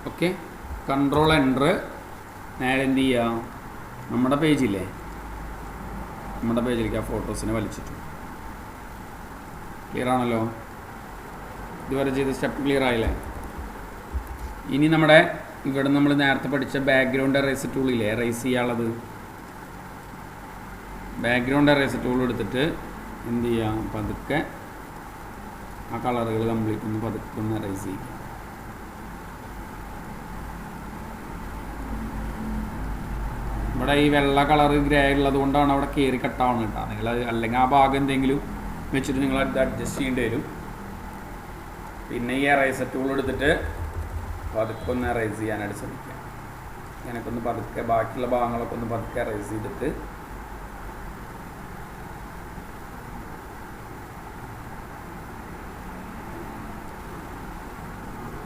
ഓക്കെ, Ctrl+Enter, നേരെ എന്ത് ചെയ്യുക, നമ്മുടെ പേജില്ലേ, നമ്മുടെ പേജിലേക്ക് ആ ഫോട്ടോസിനെ വലിച്ചിട്ടു. ക്ലിയർ ആണല്ലോ? ഇതുവരെ ചെയ്ത സ്റ്റെപ്പ് ക്ലിയർ ആയില്ലേ? ഇനി നമ്മുടെ ഇവിടെ നമ്മൾ നേരത്തെ പഠിച്ച ബാക്ക്ഗ്രൗണ്ട് എറേസ് ടൂളില്ലേ, എറേസ് ചെയ്യാനുള്ളത്, ബാക്ക്ഗ്രൗണ്ട് എറേസ് ടൂൾ എടുത്തിട്ട് എന്ത് ചെയ്യാം, പതുക്കെ ആ കളറുകൾ കംപ്ലീറ്റ് ഒന്ന് പതുക്കെ ഒന്ന് എറേസ് ചെയ്യുക. ഇവിടെ ഈ വെള്ള കളർ ഗ്രേ ഉള്ളത് കൊണ്ടാണ് അവിടെ കയറി കട്ടാവുന്നത് കേട്ടോ. നിങ്ങൾ അല്ലെങ്കിൽ ആ ഭാഗം എന്തെങ്കിലും വെച്ചിട്ട് നിങ്ങൾ അത് അഡ്ജസ്റ്റ് ചെയ്യേണ്ടി വരും. പിന്നെ ഈ എറൈസർ ടൂൾ എടുത്തിട്ട് പതുക്കെ ഒന്ന് എറൈസ് ചെയ്യാനായിട്ട് ശ്രമിക്കുക. ഞാനൊക്കെ പതുക്കെ ബാക്കിയുള്ള ഭാഗങ്ങളൊക്കെ ഒന്ന് പതുക്കെ എറൈസ് ചെയ്തിട്ട്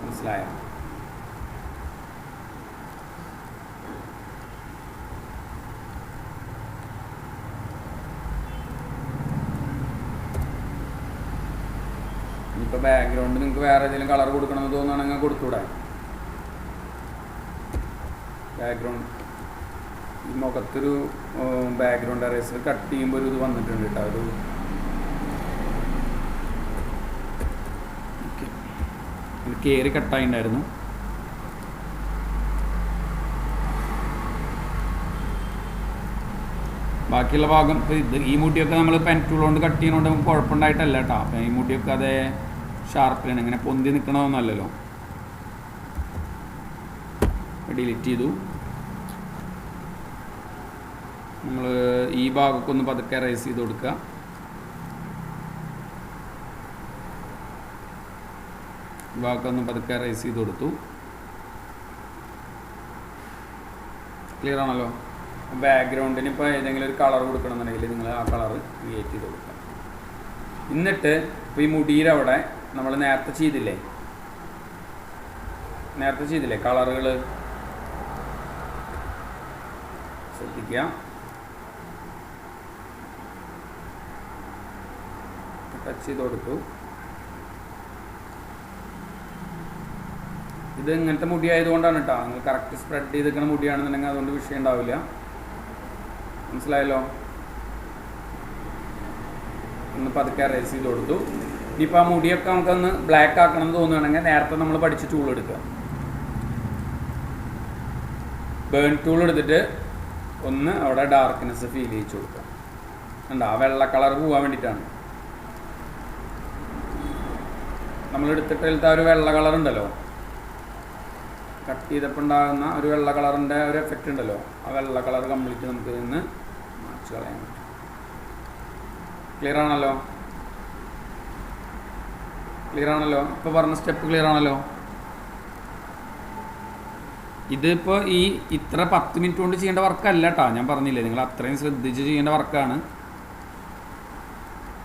മനസ്സിലായോ? ഇപ്പോൾ ബാക്ക്ഗ്രൗണ്ട് നിങ്ങൾക്ക് വേറെ ഏതെങ്കിലും കളർ കൊടുക്കണമെന്ന് തോന്നുകയാണെങ്കിൽ കൊടുത്തൂടെ? ബാക്ക്ഗ്രൗണ്ട് ഈ മുഖത്തൊരു ബാക്ക്ഗ്രൗണ്ട് എറേസർ കട്ട് ചെയ്യുമ്പോൾ ഒരു ഇത് വന്നിട്ടുണ്ട് കേട്ടോ, ഒരു കയറി കട്ടായിട്ടുണ്ടായിരുന്നു. ബാക്കിയുള്ള ഭാഗം ഇപ്പോൾ ഇത് ഈ മുടിയൊക്കെ നമ്മൾ പെൻ ടൂൾ കൊണ്ട് കട്ട് ചെയ്യുന്നതുകൊണ്ട് നമുക്ക് കുഴപ്പമുണ്ടായിട്ടല്ല കേട്ടോ. അപ്പം ഈ മുടിയൊക്കെ അതേ ഷാർപ്പിലാണ്, ഇങ്ങനെ പൊന്തി നിൽക്കണമെന്നല്ലല്ലോ. ഡിലീറ്റ് ചെയ്തു. നമ്മൾ ഈ ഭാഗമൊക്കെ ഒന്ന് പതുക്കെ റൈസ് ചെയ്ത് കൊടുക്കുക. ഈ ഭാഗമൊക്കെ ഒന്ന് പതുക്കെ റൈസ് ചെയ്ത് കൊടുത്തു. ക്ലിയർ ആണല്ലോ? ബാക്ക്ഗ്രൗണ്ടിന് ഇപ്പോൾ ഏതെങ്കിലും ഒരു കളർ കൊടുക്കണമെന്നുണ്ടെങ്കിൽ നിങ്ങൾ ആ കളർ ക്രിയേറ്റ് ചെയ്ത് കൊടുക്കുക. എന്നിട്ട് ഇപ്പോൾ ഈ മുടിയുടെ അവിടെ നമ്മൾ നേരത്തെ ചെയ്തില്ലേ കളറുകൾ ശ്രദ്ധിക്കുക. ടച്ച് ചെയ്ത് കൊടുത്തു. ഇത് ഇങ്ങനത്തെ മുടി ആയതുകൊണ്ടാണ് കേട്ടോ. നിങ്ങൾ കറക്റ്റ് സ്പ്രെഡ് ചെയ്ത് നിൽക്കുന്ന മുടിയാണെന്നുണ്ടെങ്കിൽ അതുകൊണ്ട് വിഷയം ഉണ്ടാവില്ല. മനസ്സിലായല്ലോ? ഒന്ന് പതുക്കെ റേസ് ചെയ്ത് കൊടുത്തു. ഇനിയിപ്പോൾ ആ മുടിയൊക്കെ നമുക്കൊന്ന് ബ്ലാക്ക് ആക്കണം എന്ന് തോന്നുകയാണെങ്കിൽ നേരത്തെ നമ്മൾ പഠിച്ച ടൂൾ എടുക്കുക. ബേൺ ടൂൾ എടുത്തിട്ട് ഒന്ന് അവിടെ ഡാർക്ക്നെസ് ഫീൽ ചെയ്യിച്ചു കൊടുക്കുക. കണ്ടോ? ആ വെള്ള കളർ പോകാൻ വേണ്ടിയിട്ടാണ് നമ്മൾ എടുത്തിട്ട് ഒരു വെള്ള കളർ ഉണ്ടല്ലോ, കട്ട് ചെയ്തപ്പോൾ ഉണ്ടാകുന്ന ഒരു വെള്ള കളറിൻ്റെ ഒരു എഫക്റ്റ് ഉണ്ടല്ലോ, ആ വെള്ള കളർ കംപ്ലീറ്റ് നമുക്ക് ഇന്ന് മാച്ച് കളയാൻ പറ്റും. ക്ലിയർ ആണല്ലോ? ഇപ്പോൾ പറഞ്ഞ സ്റ്റെപ്പ് ക്ലിയർ ആണല്ലോ? ഇതിപ്പോൾ ഇത്ര 10 മിനിറ്റ് കൊണ്ട് ചെയ്യേണ്ട വർക്കല്ല കേട്ടോ. ഞാൻ പറഞ്ഞില്ലേ, നിങ്ങൾ അത്രയും ശ്രദ്ധിച്ച് ചെയ്യേണ്ട വർക്കാണ്.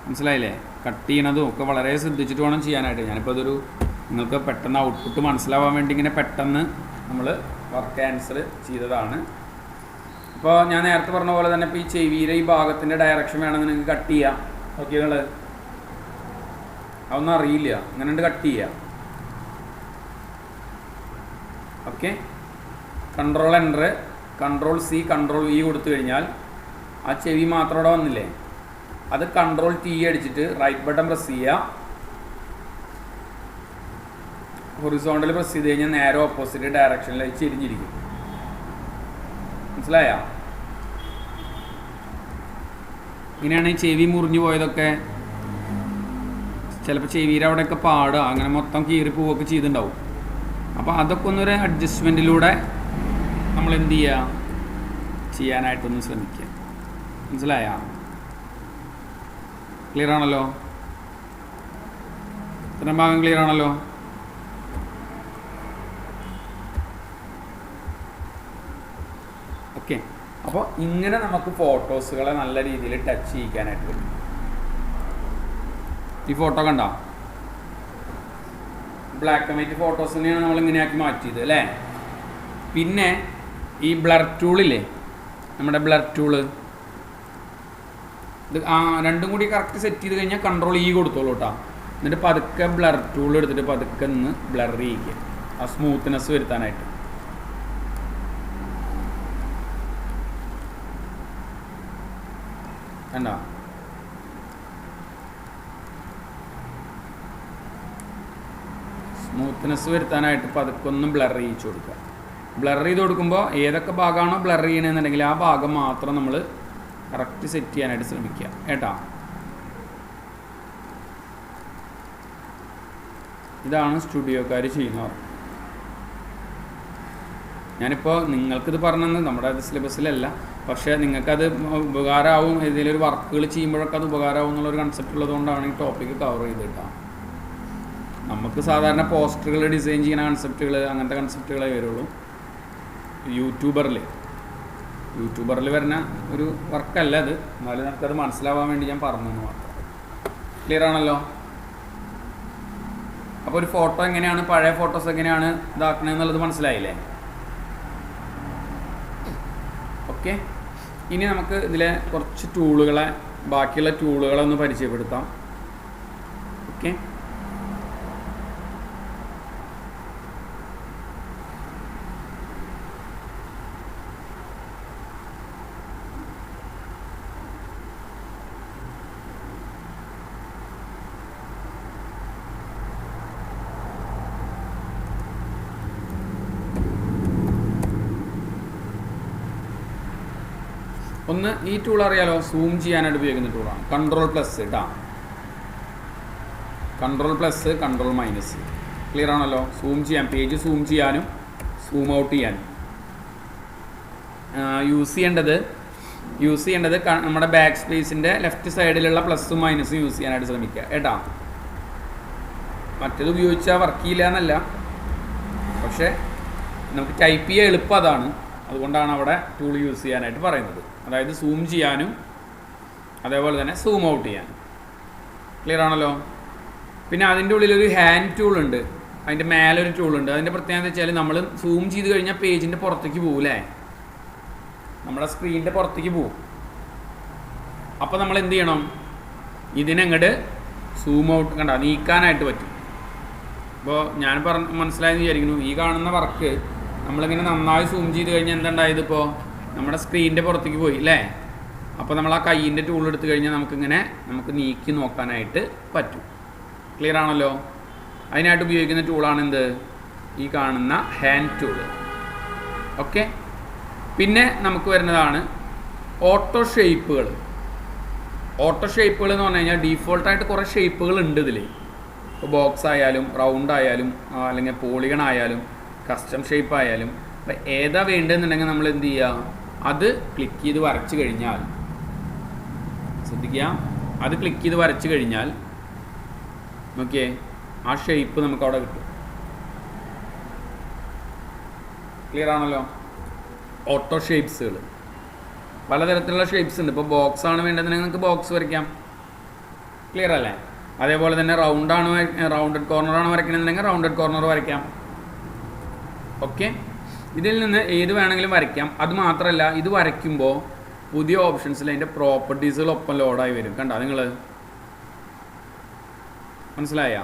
മനസ്സിലായില്ലേ? കട്ട് ചെയ്യണതും ഒക്കെ വളരെ ശ്രദ്ധിച്ചിട്ട് വേണം ചെയ്യാനായിട്ട്. ഞാനിപ്പോൾ അതൊരു നിങ്ങൾക്ക് പെട്ടെന്ന് ഔട്ട്പുട്ട് മനസ്സിലാവാൻ വേണ്ടി ഇങ്ങനെ പെട്ടെന്ന് നമ്മൾ വർക്ക് ആൻസർ ചെയ്തതാണ്. ഇപ്പോൾ ഞാൻ നേരത്തെ പറഞ്ഞ പോലെ തന്നെ ഇപ്പോൾ ഈ ചെവിയുടെ ഈ ഭാഗത്തിൻ്റെ ഡയറക്ഷൻ വേണമെങ്കിൽ നിങ്ങൾക്ക് കട്ട് ചെയ്യാം. ഓക്കെ, നിങ്ങൾ അതൊന്നും അറിയില്ല, അങ്ങനെ ഉണ്ട് കട്ട് ചെയ്യാം. Okay, control enter, control C, control V കൊടുത്തു കഴിഞ്ഞാൽ ആ ചെവി മാത്രം അവിടെ വന്നില്ലേ, അത് കൺട്രോൾ ടി അടിച്ചിട്ട് റൈറ്റ് ബട്ടൺ പ്രസ് ചെയ്യുക. ഹൊറിസോണ്ടൽ പ്രസ് ചെയ്ത് കഴിഞ്ഞാൽ നേരെ ഓപ്പോസിറ്റ് ഡയറക്ഷനിലായി ചെരിഞ്ഞിരിക്കും. മനസ്സിലായ? ഇങ്ങനെയാണ് ഈ ചെവി മുറിഞ്ഞു പോയതൊക്കെ. ചിലപ്പോൾ ചെവിയുടെ അവിടെയൊക്കെ പാടുക, അങ്ങനെ മൊത്തം കീറി പോവുകയൊക്കെ ചെയ്തിട്ടുണ്ടാവും. അപ്പോൾ അതൊക്കെ ഒന്നൊരു അഡ്ജസ്റ്റ്മെൻറ്റിലൂടെ നമ്മൾ എന്ത് ചെയ്യുക, ചെയ്യാനായിട്ടൊന്ന് ശ്രമിക്കുക. മനസ്സിലായ? ക്ലിയർ ആണല്ലോ? ഇത്രയും ഭാഗം ക്ലിയർ ആണല്ലോ? ഓക്കെ, അപ്പോൾ ഇങ്ങനെ നമുക്ക് ഫോട്ടോസുകളെ നല്ല രീതിയിൽ ടച്ച് ചെയ്യിക്കാനായിട്ട് പറ്റും. ഈ ഫോട്ടോ കണ്ടോ? ബ്ലാക്ക് ആൻഡ് വൈറ്റ് ഫോട്ടോസിനെയാണ് നമ്മൾ ഇങ്ങനെയാക്കി മാറ്റിയത് അല്ലേ. പിന്നെ ഈ ബ്ലർ ടൂളില്ലേ, നമ്മുടെ ബ്ലർ ടൂള്, ഇത് രണ്ടും കൂടി കറക്റ്റ് സെറ്റ് ചെയ്ത് കഴിഞ്ഞാൽ കൺട്രോൾ ഇ കൊടുത്തോളൂ കേട്ടോ. എന്നിട്ട് പതുക്കെ ബ്ലർ ടൂൾ എടുത്തിട്ട് പതുക്കെ ഒന്ന് ബ്ലർ ചെയ്യിക്കുക, ആ സ്മൂത്ത്നെസ് വരുത്താനായിട്ട്. കണ്ടോ? സ്മൂത്ത്നെസ് വരുത്താനായിട്ട് പതുക്കെ ഒന്ന് ബ്ലർ ചെയ്യിച്ചു കൊടുക്കുക. ബ്ലർ ചെയ്ത് കൊടുക്കുമ്പോൾ ഏതൊക്കെ ഭാഗമാണോ ബ്ലർ ചെയ്യണമെന്നുണ്ടെങ്കിൽ ആ ഭാഗം മാത്രം നമ്മൾ കറക്റ്റ് സെറ്റ് ചെയ്യാനായിട്ട് ശ്രമിക്കുക കേട്ടോ. ഇതാണ് സ്റ്റുഡിയോക്കാർ ചെയ്യുന്നവർ. ഞാനിപ്പോൾ നിങ്ങൾക്കിത് പറഞ്ഞത് നമ്മുടെ അത് സിലബസിലല്ല, പക്ഷേ നിങ്ങൾക്കത് ഉപകാരമാവും. ഏതെങ്കിലും ഒരു വർക്കുകൾ ചെയ്യുമ്പോഴൊക്കെ അത് ഉപകാരമാവും എന്നുള്ളൊരു കൺസെപ്റ്റ് ഉള്ളതുകൊണ്ടാണ് ഈ ടോപ്പിക്ക് കവർ ചെയ്തിട്ടാണ്. നമുക്ക് സാധാരണ പോസ്റ്ററുകൾ ഡിസൈൻ ചെയ്യുന്ന കൺസെപ്റ്റുകൾ, അങ്ങനത്തെ കൺസെപ്റ്റുകളേ വരുള്ളൂ. യൂട്യൂബറിൽ വരുന്ന ഒരു വർക്കല്ല അത്, എന്നാലും നമുക്കത് മനസ്സിലാവാൻ വേണ്ടി ഞാൻ പറഞ്ഞു എന്ന് മാത്രം. ക്ലിയർ ആണല്ലോ? അപ്പോൾ ഒരു ഫോട്ടോ എങ്ങനെയാണ്, പഴയ ഫോട്ടോസ് എങ്ങനെയാണ് ഇതാക്കണമെന്നുള്ളത് മനസ്സിലായില്ലേ? ഓക്കെ, ഇനി നമുക്ക് ഇതിലെ കുറച്ച് ടൂളുകളെ, ബാക്കിയുള്ള ടൂളുകളെ ഒന്ന് പരിചയപ്പെടുത്താം. ഓക്കെ, ഒന്ന് ഈ ടൂൾ അറിയാലോ, സൂം ചെയ്യാനായിട്ട് ഉപയോഗിക്കുന്ന ടൂളാണ് കൺട്രോൾ പ്ലസ് കേട്ടോ. Control plus, control minus. Clear ആണല്ലോ? സൂം ചെയ്യാൻ, പേജ് സൂം ചെയ്യാനും സൂം ഔട്ട് ചെയ്യാനും യൂസ് ചെയ്യേണ്ടത് നമ്മുടെ ബാക്ക് സ്പേസിൻ്റെ ലെഫ്റ്റ് സൈഡിലുള്ള പ്ലസ്സും മൈനസും യൂസ് ചെയ്യാനായിട്ട് ശ്രമിക്കുക കേട്ടോ. മറ്റേത് ഉപയോഗിച്ചാൽ വർക്ക് ചെയ്യില്ല എന്നല്ല, പക്ഷേ നമുക്ക് ടൈപ്പ് ചെയ്യാൻ എളുപ്പം അതാണ്. അതുകൊണ്ടാണ് അവിടെ ടൂൾ യൂസ് ചെയ്യാനായിട്ട് പറയുന്നത്. അതായത് സൂം ചെയ്യാനും അതേപോലെ തന്നെ സൂം ഔട്ട് ചെയ്യാനും. ക്ലിയർ ആണല്ലോ? പിന്നെ അതിൻ്റെ ഉള്ളിലൊരു ഹാൻഡ് ടൂൾ ഉണ്ട്, അതിൻ്റെ മേലൊരു ടൂളുണ്ട്. അതിൻ്റെ പ്രത്യേകത എന്ന് വെച്ചാൽ നമ്മൾ സൂം ചെയ്ത് കഴിഞ്ഞാൽ പേജിൻ്റെ പുറത്തേക്ക് പോകും അല്ലേ, നമ്മുടെ സ്ക്രീനിൻ്റെ പുറത്തേക്ക് പോകും. അപ്പോൾ നമ്മൾ എന്ത് ചെയ്യണം, ഇതിനങ്ങോട്ട് സൂം ഔട്ട് കണ്ട നീക്കാനായിട്ട് പറ്റും. അപ്പോൾ ഞാൻ മനസ്സിലായെന്ന് വിചാരിക്കുന്നു. ഈ കാണുന്ന വർക്ക് നമ്മളിങ്ങനെ നന്നായി സൂം ചെയ്ത് കഴിഞ്ഞാൽ എന്തുണ്ടായത്, ഇപ്പോൾ നമ്മുടെ സ്ക്രീനിൻ്റെ പുറത്തേക്ക് പോയി അല്ലേ. അപ്പോൾ നമ്മൾ ആ കയ്യിൻ്റെ ടൂൾ എടുത്തു കഴിഞ്ഞാൽ നമുക്ക് നീക്കി നോക്കാനായിട്ട് പറ്റും. ക്ലിയർ ആണല്ലോ? അതിനായിട്ട് ഉപയോഗിക്കുന്ന ടൂളാണ് എന്ത്, ഈ കാണുന്ന ഹാൻഡ് ടൂള്. ഓക്കെ. പിന്നെ നമുക്ക് വരുന്നതാണ് ഓട്ടോ ഷേപ്പുകൾ. ഓട്ടോ ഷേപ്പുകൾ എന്ന് പറഞ്ഞു കഴിഞ്ഞാൽ ഡീഫോൾട്ടായിട്ട് കുറേ ഷേപ്പുകൾ ഉണ്ട് ഇതിൽ. ഇപ്പോൾ ബോക്സ് ആയാലും റൗണ്ട് ആയാലും അല്ലെങ്കിൽ പോളിഗൺ ആയാലും കസ്റ്റം ഷേപ്പ് ആയാലും. അപ്പോൾ ഏതാ വേണ്ടതെന്നുണ്ടെങ്കിൽ നമ്മൾ എന്ത് ചെയ്യുക, അത് ക്ലിക്ക് ചെയ്ത് വരച്ച് കഴിഞ്ഞാൽ, ശ്രദ്ധിക്കുക, അത് ക്ലിക്ക് ചെയ്ത് വരച്ച് കഴിഞ്ഞാൽ നോക്കിയേ ആ ഷേപ്പ് നമുക്ക് അവിടെ കിട്ടും. ക്ലിയർ ആണല്ലോ? ഓട്ടോ ഷേപ്സുകൾ പലതരത്തിലുള്ള ഷേപ്സ് ഉണ്ട്. ഇപ്പോൾ ബോക്സ് ആണ് വേണ്ടതെങ്കിൽ നിങ്ങൾക്ക് ബോക്സ് വരയ്ക്കാം. ക്ലിയർ അല്ലേ? അതേപോലെ തന്നെ റൗണ്ടഡ് കോർണറാണ് വരയ്ക്കണമെന്നുണ്ടെങ്കിൽ റൗണ്ടഡ് കോർണർ വരയ്ക്കാം. ഓക്കെ. ഇതിൽ നിന്ന് ഏത് വേണമെങ്കിലും വരയ്ക്കാം. അത് മാത്രമല്ല, ഇത് വരയ്ക്കുമ്പോൾ പുതിയ ഓപ്ഷൻസിൽ അതിൻ്റെ പ്രോപ്പർട്ടീസുകളൊപ്പം ലോഡായി വരും. കണ്ടോ നിങ്ങൾ? മനസ്സിലായ?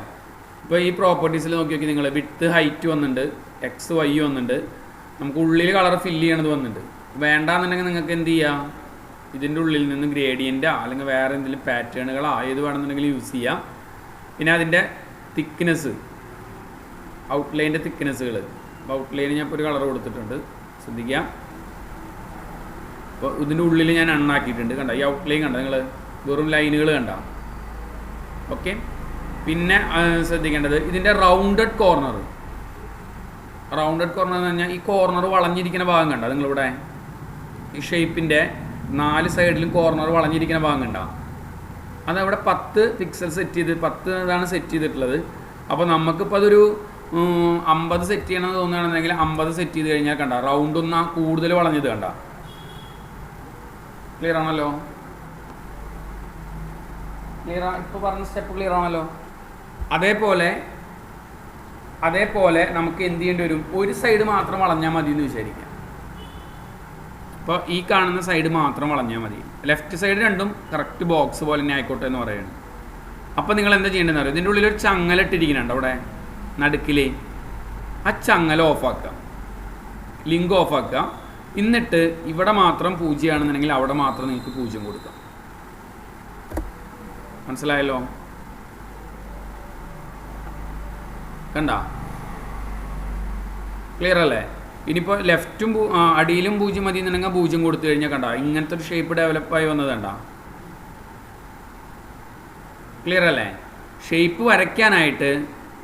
ഇപ്പോൾ ഈ പ്രോപ്പർട്ടീസിൽ നോക്കി നിങ്ങൾ വിഡ്ത്ത് ഹൈറ്റ് വന്നിട്ടുണ്ട്, എക്സ് വൈ വന്നിട്ടുണ്ട്, നമുക്ക് ഉള്ളിൽ കളർ ഫില്ല് ചെയ്യണത് വന്നിട്ടുണ്ട്. വേണ്ടാന്നുണ്ടെങ്കിൽ നിങ്ങൾക്ക് എന്ത് ചെയ്യാം, ഇതിൻ്റെ ഉള്ളിൽ നിന്ന് ഗ്രേഡിയൻ്റാ അല്ലെങ്കിൽ വേറെ എന്തെങ്കിലും പാറ്റേണുകളോ ഏത് വേണമെന്നുണ്ടെങ്കിൽ യൂസ് ചെയ്യാം. പിന്നെ അതിൻ്റെ തിക്നെസ്, ഔട്ട്ലൈൻ്റെ തിക്നെസ്സുകൾ. അപ്പോൾ ഔട്ട്ലൈന് ഞാൻ ഇപ്പോൾ ഒരു കളർ കൊടുത്തിട്ടുണ്ട്, ശ്രദ്ധിക്കാം. അപ്പോൾ ഇതിൻ്റെ ഉള്ളിൽ ഞാൻ അണ്ണാക്കിയിട്ടുണ്ട്. കണ്ട ഈ ഔട്ട്ലൈൻ കണ്ട നിങ്ങൾ, വെറും ലൈനുകൾ കണ്ട. ഓക്കെ. പിന്നെ ശ്രദ്ധിക്കേണ്ടത് ഇതിൻ്റെ റൗണ്ടഡ് കോർണർ. റൗണ്ടഡ് കോർണർ എന്ന് പറഞ്ഞാൽ ഈ കോർണർ വളഞ്ഞിരിക്കുന്ന ഭാഗം കണ്ട നിങ്ങളിവിടെ, ഈ ഷേപ്പിൻ്റെ 4 സൈഡിലും കോർണർ വളഞ്ഞിരിക്കുന്ന ഭാഗം കണ്ട. അതവിടെ 10 പിക്സൽ സെറ്റ് ചെയ്ത് 10 ഇതാണ് സെറ്റ് ചെയ്തിട്ടുള്ളത്. അപ്പോൾ നമുക്കിപ്പോൾ അതൊരു 50 സെറ്റ് ചെയ്യണമെന്ന് തോന്നുകയാണെന്നുണ്ടെങ്കിൽ 50 സെറ്റ് ചെയ്ത് കഴിഞ്ഞാൽ കണ്ട റൗണ്ട് ഒന്ന് കൂടുതൽ വളഞ്ഞത് കണ്ട. ക്ലിയർ ആണല്ലോ? ഇപ്പോൾ പറഞ്ഞ സ്റ്റെപ്പ് ക്ലിയർ ആണല്ലോ? അതേപോലെ നമുക്ക് എന്ത് ചെയ്യേണ്ടി വരും, ഒരു സൈഡ് മാത്രം വളഞ്ഞാൽ മതി എന്ന് വിചാരിക്കാം. അപ്പോൾ ഈ കാണുന്ന സൈഡ് മാത്രം വളഞ്ഞാൽ മതി, ലെഫ്റ്റ് സൈഡ് രണ്ടും കറക്റ്റ് ബോക്സ് പോലെ തന്നെ ആയിക്കോട്ടെ എന്ന് പറയുന്നത്. അപ്പോൾ നിങ്ങൾ എന്താ ചെയ്യേണ്ടതെന്ന് അറിയാം, ഇതിൻ്റെ ഉള്ളിലൊരു ചങ്ങലിട്ടിരിക്കുന്നുണ്ട് അവിടെ നടുക്കിലേ, ആ ചങ്ങല ഓഫാക്കുക, ലിങ്ക് ഓഫാക്കുക. എന്നിട്ട് ഇവിടെ മാത്രം 0 ആണെന്നുണ്ടെങ്കിൽ അവിടെ മാത്രം നിങ്ങൾക്ക് 0 കൊടുക്കാം. മനസ്സിലായല്ലോ? കണ്ട? ക്ലിയർ അല്ലേ? ഇനിയിപ്പോൾ ലെഫ്റ്റും അടിയിലും 0 മതി എന്നുണ്ടെങ്കിൽ 0 കൊടുത്തു കഴിഞ്ഞാൽ കണ്ട ഇങ്ങനത്തെ ഒരു ഷേപ്പ് ഡെവലപ്പായി വന്നത് കണ്ട. ക്ലിയർ അല്ലേ? ഷേപ്പ് വരയ്ക്കാനായിട്ട്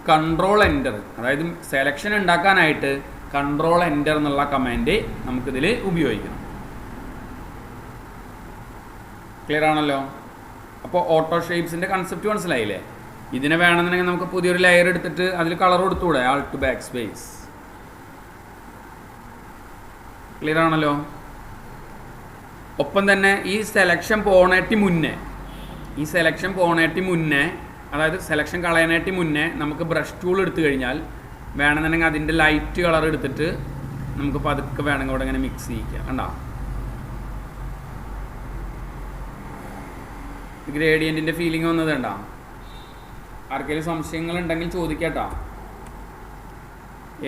കൺട്രോൾ എൻ്റർ, അതായത് സെലക്ഷൻ ഉണ്ടാക്കാനായിട്ട് കൺട്രോൾ എൻ്റർ എന്നുള്ള കമാൻഡ് നമുക്കിതിൽ ഉപയോഗിക്കണം. ക്ലിയർ ആണല്ലോ? അപ്പോൾ ഓട്ടോ ഷേപ്സിൻ്റെ കൺസെപ്റ്റ് മനസ്സിലായില്ലേ? ഇതിനെ വേണമെന്നുണ്ടെങ്കിൽ നമുക്ക് പുതിയൊരു ലെയർ എടുത്തിട്ട് അതിൽ കളർ കൊടുത്തുകൂടെ, ആൾട്ട് ബാക്ക് സ്പേസ്. ക്ലിയർ ആണല്ലോ? ഒപ്പം തന്നെ ഈ സെലക്ഷൻ പോണേറ്റി മുന്നേ അതായത് സെലക്ഷൻ കളയാനായിട്ട് മുന്നേ നമുക്ക് ബ്രഷ് ടൂൾ എടുത്തു കഴിഞ്ഞാൽ വേണമെന്നുണ്ടെങ്കിൽ അതിൻ്റെ ലൈറ്റ് കളർ എടുത്തിട്ട് നമുക്ക് പതുക്കെ വേണമെങ്കിൽ ഇവിടെ ഇങ്ങനെ മിക്സ് ചെയ്യിക്കാം. കണ്ടോ? ഗ്രേഡിയൻറ്റിൻ്റെ ഫീലിംഗ് വന്നത് കണ്ടോ? ആർക്കെങ്കിലും സംശയങ്ങളുണ്ടെങ്കിൽ ചോദിക്കാട്ടോ.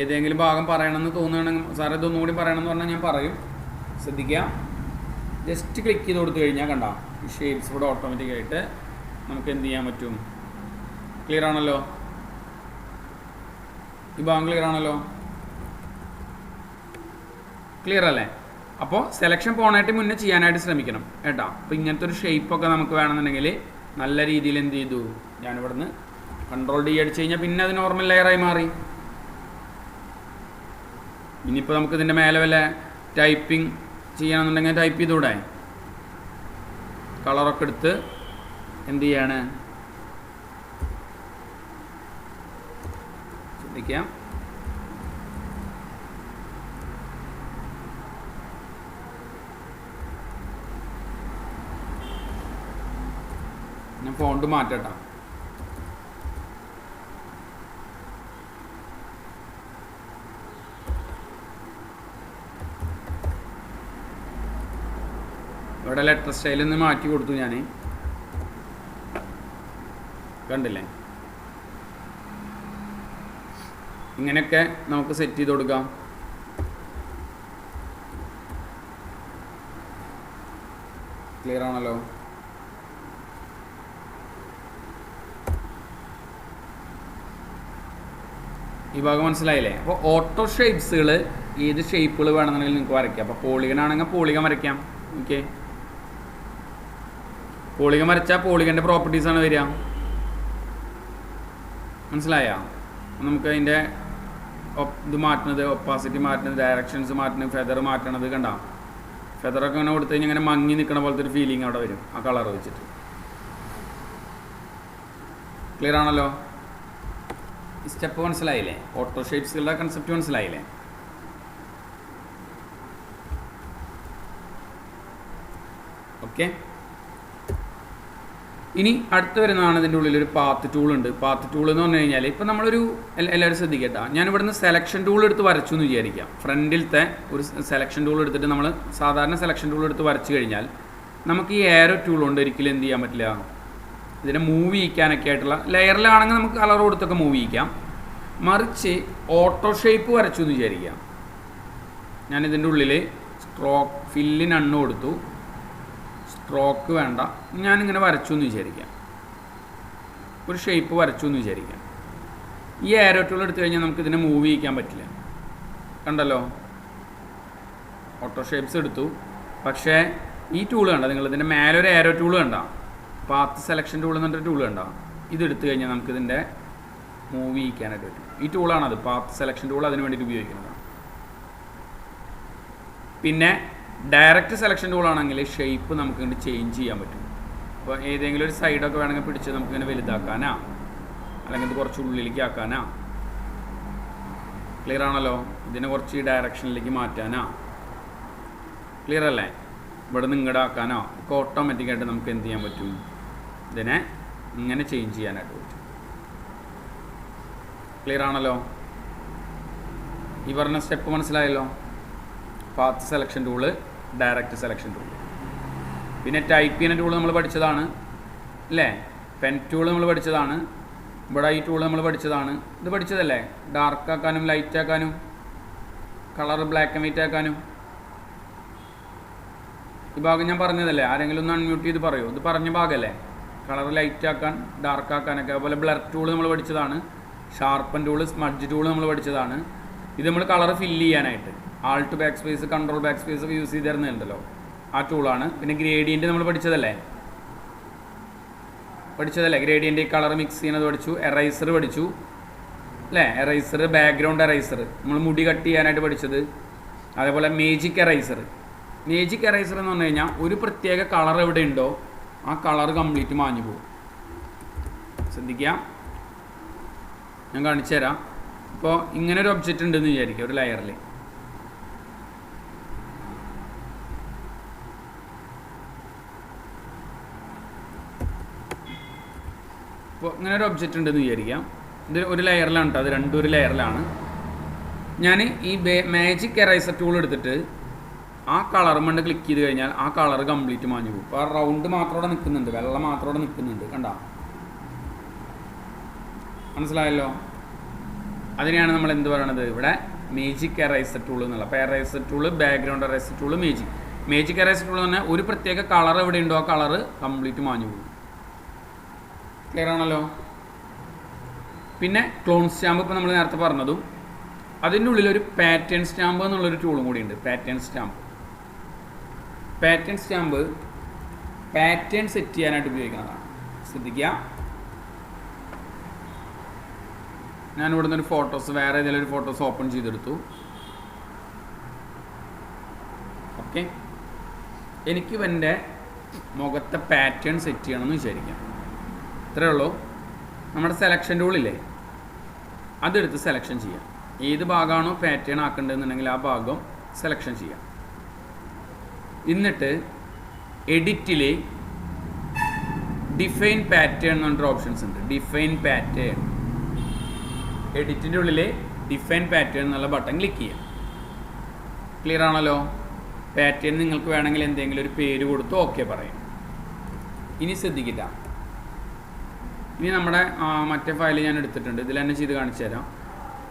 ഏതെങ്കിലും ഭാഗം പറയണമെന്ന് തോന്നുകയാണെങ്കിൽ സാർ ഇതൊന്നുകൂടി പറയണമെന്ന് പറഞ്ഞാൽ ഞാൻ പറയും. ശ്രദ്ധിക്കുക. ജസ്റ്റ് ക്ലിക്ക് ചെയ്ത് കൊടുത്തു കഴിഞ്ഞാൽ കണ്ടോ ഈ ഷേപ്സ് ഇവിടെ ഓട്ടോമാറ്റിക്കായിട്ട് നമുക്ക് എന്ത് ചെയ്യാൻ പറ്റും. ക്ലിയർ ആണല്ലോ? ഈ ഭാഗം ക്ലിയർ ആണല്ലോ? ക്ലിയർ അല്ലേ? അപ്പോൾ സെലക്ഷൻ പോണായിട്ട് മുന്നേ ചെയ്യാനായിട്ട് ശ്രമിക്കണം കേട്ടോ. അപ്പോൾ ഇങ്ങനത്തെ ഒരു ഷേപ്പൊക്കെ നമുക്ക് വേണമെന്നുണ്ടെങ്കിൽ നല്ല രീതിയിൽ എന്ത് ചെയ്തു, ഞാനിവിടുന്ന് കൺട്രോൾ D അടിച്ച് കഴിഞ്ഞാൽ പിന്നെ അത് നോർമൽ ലെയറായി മാറി. ഇനിയിപ്പോൾ നമുക്ക് ഇതിൻ്റെ മേലെ വല്ല ടൈപ്പിംഗ് ചെയ്യണമെന്നുണ്ടെങ്കിൽ ടൈപ്പ് ചെയ്തുകൂടെ? കളറൊക്കെ എടുത്ത് എന്ത് ചെയ്യാണ്, ശ്രദ്ധിക്കാം. ഞാൻ ഫോണ്ട് മാറ്റട്ടാ. ഇവിടെ ലെറ്റർ സ്റ്റൈലിൽ നിന്ന് മാറ്റി കൊടുത്തു ഞാൻ. കണ്ടില്ലേ? ഇങ്ങനെയൊക്കെ നമുക്ക് സെറ്റ് ചെയ്ത് കൊടുക്കാം. ക്ലിയർ ആണല്ലോ? ഈ ഭാഗം മനസ്സിലായില്ലേ? അപ്പോൾ ഓട്ടോ ഷേപ്സുകൾ ഏത് ഷേപ്പുകൾ വേണമെന്നുണ്ടെങ്കിൽ നിങ്ങൾക്ക് വരയ്ക്കാം. അപ്പോൾ പോളിഗൺ ആണെങ്കിൽ പോളിഗൺ വരയ്ക്കാം. ഓക്കെ, പോളിഗൺ വരച്ചാൽ പോളിഗൻ്റെ പ്രോപ്പർട്ടീസാണ് വരിക. മനസ്സിലായോ? നമുക്ക് അതിൻ്റെ ഇത് മാറ്റുന്നത്, ഒപ്പാസിറ്റി മാറ്റുന്നത്, ഡയറക്ഷൻസ് മാറ്റുന്നത്, ഫെദർ മാറ്റണത് കണ്ട. ഫെദറൊക്കെ ഇങ്ങനെ കൊടുത്തു കഴിഞ്ഞാൽ ഇങ്ങനെ മങ്ങി നിൽക്കണ പോലത്തെ ഒരു ഫീലിംഗ് അവിടെ വരും ആ കളർ വെച്ചിട്ട്. ക്ലിയർ ആണല്ലോ? സ്റ്റെപ്പ് മനസ്സിലായില്ലേ? ഓട്ടോ ഷേപ്സുകളുടെ കൺസെപ്റ്റ് മനസ്സിലായില്ലേ? ഓക്കെ, ഇനി അടുത്ത് വരുന്നതാണ് ഇതിൻ്റെ ഉള്ളിലൊരു പാത്ത് ടൂൾ ഉണ്ട്. പാത്ത് ടൂൾ എന്ന് പറഞ്ഞു കഴിഞ്ഞാൽ ഇപ്പം നമ്മളൊരു എല്ലാവരും ശ്രദ്ധിക്കട്ടെ, ഞാൻ ഇവിടുന്ന് സെലക്ഷൻ ടൂൾ എടുത്ത് വരച്ചു എന്ന് വിചാരിക്കാം. ഫ്രണ്ടിലത്തെ ഒരു സെലക്ഷൻ ടൂൾ എടുത്തിട്ട് നമ്മൾ സാധാരണ സെലക്ഷൻ ടൂൾ എടുത്ത് വരച്ചു കഴിഞ്ഞാൽ നമുക്ക് ഈ ഏരോ ടൂൾ കൊണ്ട് ഒരിക്കലും എന്ത് ചെയ്യാൻ പറ്റില്ല, ഇതിനെ മൂവ് ചെയ്യിക്കാനൊക്കെ ആയിട്ടുള്ള ലെയറിലാണെങ്കിൽ നമുക്ക് കളർ കൊടുത്തൊക്കെ മൂവ് ചെയ്യിക്കാം. മറിച്ച് ഓട്ടോ ഷേപ്പ് വരച്ചു എന്ന് വിചാരിക്കാം. ഞാൻ ഇതിൻ്റെ ഉള്ളിൽ സ്ട്രോക്ക് ഫില്ലിന് അണ്ണ് കൊടുത്തു, സ്ട്രോക്ക് വേണ്ട, ഞാനിങ്ങനെ വരച്ചു എന്ന് വിചാരിക്കാം. ഒരു ഷേപ്പ് വരച്ചു എന്ന് വിചാരിക്കാം. ഈ ആരോ ടൂൾ എടുത്തു കഴിഞ്ഞാൽ നമുക്ക് ഇതിനെ മൂവ് ചെയ്യിക്കാൻ പറ്റില്ല. കണ്ടല്ലോ? ഓട്ടോ ഷേപ്സ് എടുത്തു, പക്ഷേ ഈ ടൂൾ കണ്ട, നിങ്ങൾ ഇതിൻ്റെ മേലെ ഒരു ആരോ ടൂൾ കണ്ട, പാത്ത് സെലക്ഷൻ ടൂൾ എന്നൊരു ടൂൾ കണ്ട, ഇതെടുത്തു കഴിഞ്ഞാൽ നമുക്കിതിൻ്റെ മൂവ് ചെയ്യിക്കാനായിട്ട് പറ്റും. ഈ ടൂളാണത്, പാത്ത് സെലക്ഷൻ ടൂൾ, അതിന് വേണ്ടിയിട്ട് ഉപയോഗിക്കുന്നതാണ്. പിന്നെ ഡയറക്റ്റ് സെലക്ഷൻ ടൂളാണെങ്കിൽ ഷേപ്പ് നമുക്ക് ഇങ്ങനെ ചേഞ്ച് ചെയ്യാൻ പറ്റും. അപ്പോൾ ഏതെങ്കിലും ഒരു സൈഡൊക്കെ വേണമെങ്കിൽ പിടിച്ച് നമുക്കിങ്ങനെ വലുതാക്കാനാ, അല്ലെങ്കിൽ ഇത് കുറച്ച് ഉള്ളിലേക്ക് ആക്കാനാ. ക്ലിയർ ആണല്ലോ? ഇതിനെ കുറച്ച് ഈ ഡയറക്ഷനിലേക്ക് മാറ്റാനാ. ക്ലിയർ അല്ലേ? ഇവിടെ നിന്ന് ഇങ്ങോട്ട് ആക്കാനോ ഒക്കെ ഓട്ടോമാറ്റിക്കായിട്ട് നമുക്ക് എന്ത് ചെയ്യാൻ പറ്റും, ഇതിനെ ഇങ്ങനെ ചേഞ്ച് ചെയ്യാനായിട്ട് പറ്റും. ക്ലിയർ ആണല്ലോ? ഈ പറഞ്ഞ സ്റ്റെപ്പ് മനസ്സിലായല്ലോ? Path selection tool, direct selection tool. പിന്നെ ടൈപ്പ് ചെയ്യുന്ന ടൂൾ നമ്മൾ പഠിച്ചതാണ് അല്ലേ? പെൻ ടൂൾ നമ്മൾ പഠിച്ചതാണ്. ഇവിടെ ഈ ടൂൾ നമ്മൾ പഠിച്ചതാണ്. ഇത് പഠിച്ചതല്ലേ? ഡാർക്ക് ആക്കാനും ലൈറ്റ് ആക്കാനും കളർ ബ്ലാക്ക് ആൻഡ് വൈറ്റ് ആക്കാനും. ഈ ഭാഗം ഞാൻ പറഞ്ഞതല്ലേ? ആരെങ്കിലും ഒന്ന് അൺമ്യൂട്ട് ചെയ്ത് പറയൂ. ഇത് പറഞ്ഞ ഭാഗമല്ലേ? കളർ ലൈറ്റ് ആക്കാൻ ഡാർക്ക് ആക്കാനൊക്കെ. അതുപോലെ ബ്ലർ ടൂൾ നമ്മൾ പഠിച്ചതാണ്. ഷാർപ്പൻ ടൂൾ, സ്മഡ്ജ് ടൂൾ നമ്മൾ പഠിച്ചതാണ്. ഇത് നമ്മൾ കളർ ഫില്ല് ചെയ്യാനായിട്ട് Alt back space, control back space ഒക്കെ യൂസ് ചെയ്ത് തരുന്നുണ്ടല്ലോ, ആ ടൂളാണ്. പിന്നെ ഗ്രേഡിയൻറ്റ് നമ്മൾ പഠിച്ചതല്ലേ? ഗ്രേഡിയൻറ്റ് കളർ മിക്സ് ചെയ്യുന്നത് പഠിച്ചു. എറൈസർ പഠിച്ചു അല്ലേ? എറൈസർ, ബാക്ക്ഗ്രൗണ്ട് എറൈസർ നമ്മൾ മുടി കട്ട് ചെയ്യാനായിട്ട് പഠിച്ചത്. അതേപോലെ മേജിക് എറൈസർ. മേജിക് എറൈസർ എന്ന് പറഞ്ഞു കഴിഞ്ഞാൽ ഒരു പ്രത്യേക കളർ എവിടെ ഉണ്ടോ ആ കളർ കംപ്ലീറ്റ് മാഞ്ഞു പോകും. ശ്രദ്ധിക്കാം, ഞാൻ കാണിച്ചു തരാം. ഇപ്പോൾ ഇങ്ങനെ ഒരു ഒബ്ജക്റ്റ് ഉണ്ടെന്ന് വിചാരിക്കുക, ഒരു ലെയറിൽ. ഇപ്പോൾ ഇങ്ങനെ ഒരു ഒബ്ജക്റ്റ് ഉണ്ടെന്ന് വിചാരിക്കാം. ഇത് ഒരു ലെയറിലാണ് കേട്ടോ, അത് രണ്ടും ഒരു ലെയറിലാണ്. ഞാൻ ഈ മാജിക് എറൈസർ ടൂൾ എടുത്തിട്ട് ആ കളർ മണ്ട് ക്ലിക്ക് ചെയ്ത് കഴിഞ്ഞാൽ ആ കളർ കംപ്ലീറ്റ് മാഞ്ഞു പോകും. അപ്പോൾ ആ റൗണ്ട് മാത്രം അവിടെ നിൽക്കുന്നുണ്ട്, വെള്ള മാത്രം അവിടെ നിൽക്കുന്നുണ്ട്. കണ്ടോ? മനസ്സിലായല്ലോ? അതിനെയാണ് നമ്മൾ എന്ത് പറയണത് ഇവിടെ? മേജിക് എറൈസർ ടൂൾ എന്നുള്ള. അപ്പോൾ eraser tool, background eraser tool, magic eraser tool എന്ന് പറഞ്ഞാൽ ഒരു പ്രത്യേക കളർ എവിടെ ഉണ്ടോ ആ കളർ കംപ്ലീറ്റ് മാഞ്ഞു പോകും. ക്ലിയർ ആണല്ലോ? പിന്നെ ക്ലോൺ സ്റ്റാമ്പ്, ഇപ്പോൾ നമ്മൾ നേരത്തെ പറഞ്ഞതും. അതിൻ്റെ ഉള്ളിലൊരു പാറ്റേൺ സ്റ്റാമ്പ് എന്നുള്ളൊരു ടൂളും കൂടി ഉണ്ട്. പാറ്റേൺ സ്റ്റാമ്പ് പാറ്റേൺ സെറ്റ് ചെയ്യാനായിട്ട് ഉപയോഗിക്കുന്നതാണ്. ശ്രദ്ധിക്കുക, ഞാൻ ഇവിടുന്ന് ഒരു ഫോട്ടോസ്, വേറെ ഏതെങ്കിലും ഒരു ഫോട്ടോസ് ഓപ്പൺ ചെയ്തെടുത്തു. ഓക്കെ, എനിക്ക് എൻ്റെ മുഖത്തെ പാറ്റേൺ സെറ്റ് ചെയ്യണമെന്ന് വിചാരിക്കാം. ഇത്രയേ ഉള്ളൂ. നമ്മുടെ സെലക്ഷൻ ടൂളില്ലേ, അതെടുത്ത് സെലക്ഷൻ ചെയ്യാം. ഏത് ഭാഗമാണോ പാറ്റേൺ ആക്കേണ്ടതെന്നുണ്ടെങ്കിൽ ആ ഭാഗം സെലക്ഷൻ ചെയ്യാം. എന്നിട്ട് എഡിറ്റിൽ ഡിഫൈൻ പാറ്റേൺ എന്ന് പറഞ്ഞിട്ട് ഓപ്ഷൻസ് ഉണ്ട്. ഡിഫൈൻ പാറ്റേൺ, എഡിറ്റിൻ്റെ ഉള്ളിൽ ഡിഫൈൻ പാറ്റേൺ എന്നുള്ള ബട്ടൺ ക്ലിക്ക് ചെയ്യാം. ക്ലിയർ ആണല്ലോ? പാറ്റേൺ നിങ്ങൾക്ക് വേണമെങ്കിൽ എന്തെങ്കിലും ഒരു പേര് കൊടുത്ത് ഓക്കെ പറയും. ഇനി ശ്രദ്ധിക്കില്ല, ഇനി നമ്മുടെ മറ്റേ ഫയൽ ഞാൻ എടുത്തിട്ടുണ്ട്, ഇതിൽ തന്നെ ചെയ്ത് കാണിച്ചു തരാം.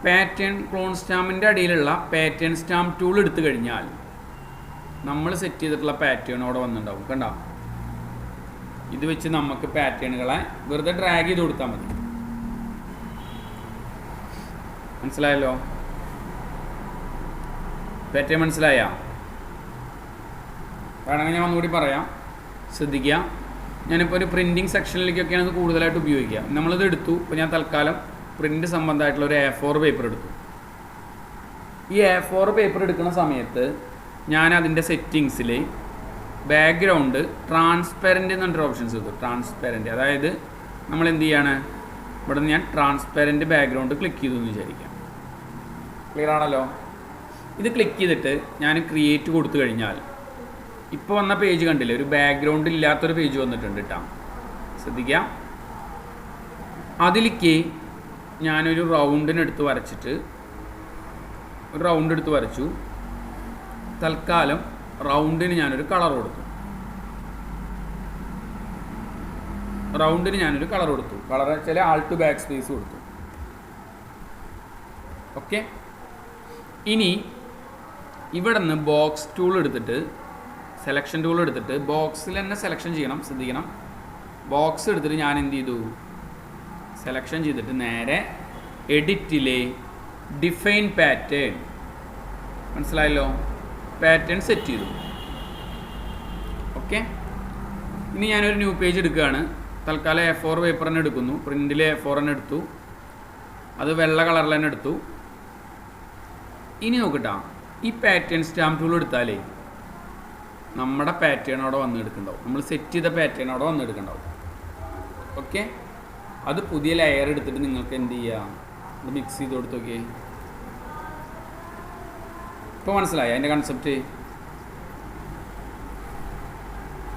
പാറ്റേൺ ക്ലോൺ സ്റ്റാമ്പിൻ്റെ അടിയിലുള്ള പാറ്റേൺ സ്റ്റാമ്പ് ടൂൾ എടുത്തു കഴിഞ്ഞാൽ നമ്മൾ സെറ്റ് ചെയ്തിട്ടുള്ള പാറ്റേൺ അവിടെ വന്നിട്ടുണ്ടാവും. കണ്ടോ? ഇത് വെച്ച് നമുക്ക് പാറ്റേണുകളെ വെറുതെ ഡ്രാഗ് ചെയ്ത് കൊടുത്താൽ മതി. മനസ്സിലായല്ലോ? പാറ്റേൺ മനസ്സിലായ? വേണമെങ്കിൽ ഞാൻ ഒന്നുകൂടി പറയാം, ശ്രദ്ധിക്കുക. ഞാനിപ്പോൾ ഒരു പ്രിൻറ്റിങ് സെക്ഷനിലേക്കൊക്കെയാണ് ഇത് കൂടുതലായിട്ട് ഉപയോഗിക്കുക. നമ്മളിത് എടുത്തു. ഇപ്പോൾ ഞാൻ തൽക്കാലം പ്രിൻ്റ് സംബന്ധമായിട്ടുള്ള ഒരു A4 പേപ്പർ എടുത്തു. ഈ A4 പേപ്പർ എടുക്കുന്ന സമയത്ത് ഞാൻ അതിൻ്റെ സെറ്റിങ്സിൽ ബാക്ക്ഗ്രൗണ്ട് ട്രാൻസ്പെറൻറ്റ് എന്ന് പറഞ്ഞൊരു ഓപ്ഷൻസ് എടുത്തു. ട്രാൻസ്പെറൻറ്റ്, അതായത് നമ്മൾ എന്ത് ചെയ്യാണ്, ഇവിടെ നിന്ന് ഞാൻ ട്രാൻസ്പെറൻറ്റ് ബാക്ക്ഗ്രൗണ്ട് ക്ലിക്ക് ചെയ്തു എന്ന് വിചാരിക്കാം. ക്ലിയർ ആണല്ലോ? ഇത് ക്ലിക്ക് ചെയ്തിട്ട് ഞാൻ ക്രിയേറ്റ് കൊടുത്തു കഴിഞ്ഞാൽ ഇപ്പോൾ വന്ന പേജ് കണ്ടില്ലേ, ഒരു ബാക്ക്ഗ്രൗണ്ട് ഇല്ലാത്തൊരു പേജ് വന്നിട്ടുണ്ട് കേട്ടോ. ശ്രദ്ധിക്കാം. അതിലേക്ക് ഞാനൊരു റൗണ്ടിനെടുത്ത് വരച്ചിട്ട് ഒരു റൗണ്ട് എടുത്ത് വരച്ചു. തൽക്കാലം റൗണ്ടിന് ഞാനൊരു കളർ കൊടുത്തു. കളർ വെച്ചാൽ ആൾട്ട് ബാക്ക് സ്പേസ് കൊടുത്തു. ഓക്കെ. ഇനി ഇവിടെ നിന്ന് ബോക്സ് ടൂൾ എടുത്തിട്ട്, സെലക്ഷൻ ടൂൾ എടുത്തിട്ട് ബോക്സിൽ തന്നെ സെലക്ഷൻ ചെയ്യണം. ശ്രദ്ധിക്കണം. ബോക്സ് എടുത്തിട്ട് ഞാൻ എന്ത് ചെയ്തു, സെലക്ഷൻ ചെയ്തിട്ട് നേരെ എഡിറ്റിലെ ഡിഫൈൻ പാറ്റേൺ, മനസ്സിലായല്ലോ, പാറ്റേൺ സെറ്റ് ചെയ്തു. ഓക്കെ. ഇനി ഞാനൊരു ന്യൂ പേജ് എടുക്കുകയാണ്. തൽക്കാലം A4 പേപ്പർ തന്നെ എടുക്കുന്നു. പ്രിൻറ്റിൽ A4 തന്നെ എടുത്തു. അത് വെള്ള കളറിൽ തന്നെ എടുത്തു. ഇനി നോക്കട്ടാ, ഈ പാറ്റേൺ സ്റ്റാമ്പ് ടൂൾ എടുത്താലേ നമ്മുടെ പാറ്റേൺ അവിടെ വന്ന് എടുക്കണ്ടാവും. നമ്മൾ സെറ്റ് ചെയ്ത പാറ്റേൺ അവിടെ വന്ന് എടുക്കണ്ടാവും. ഓക്കെ. അത് പുതിയ ലെയർ എടുത്തിട്ട് നിങ്ങൾക്ക് എന്ത് ചെയ്യാം, അത് മിക്സ് ചെയ്ത് കൊടുത്ത് നോക്കിയേ. ഇപ്പോൾ മനസ്സിലായി അതിൻ്റെ കൺസെപ്റ്റ്?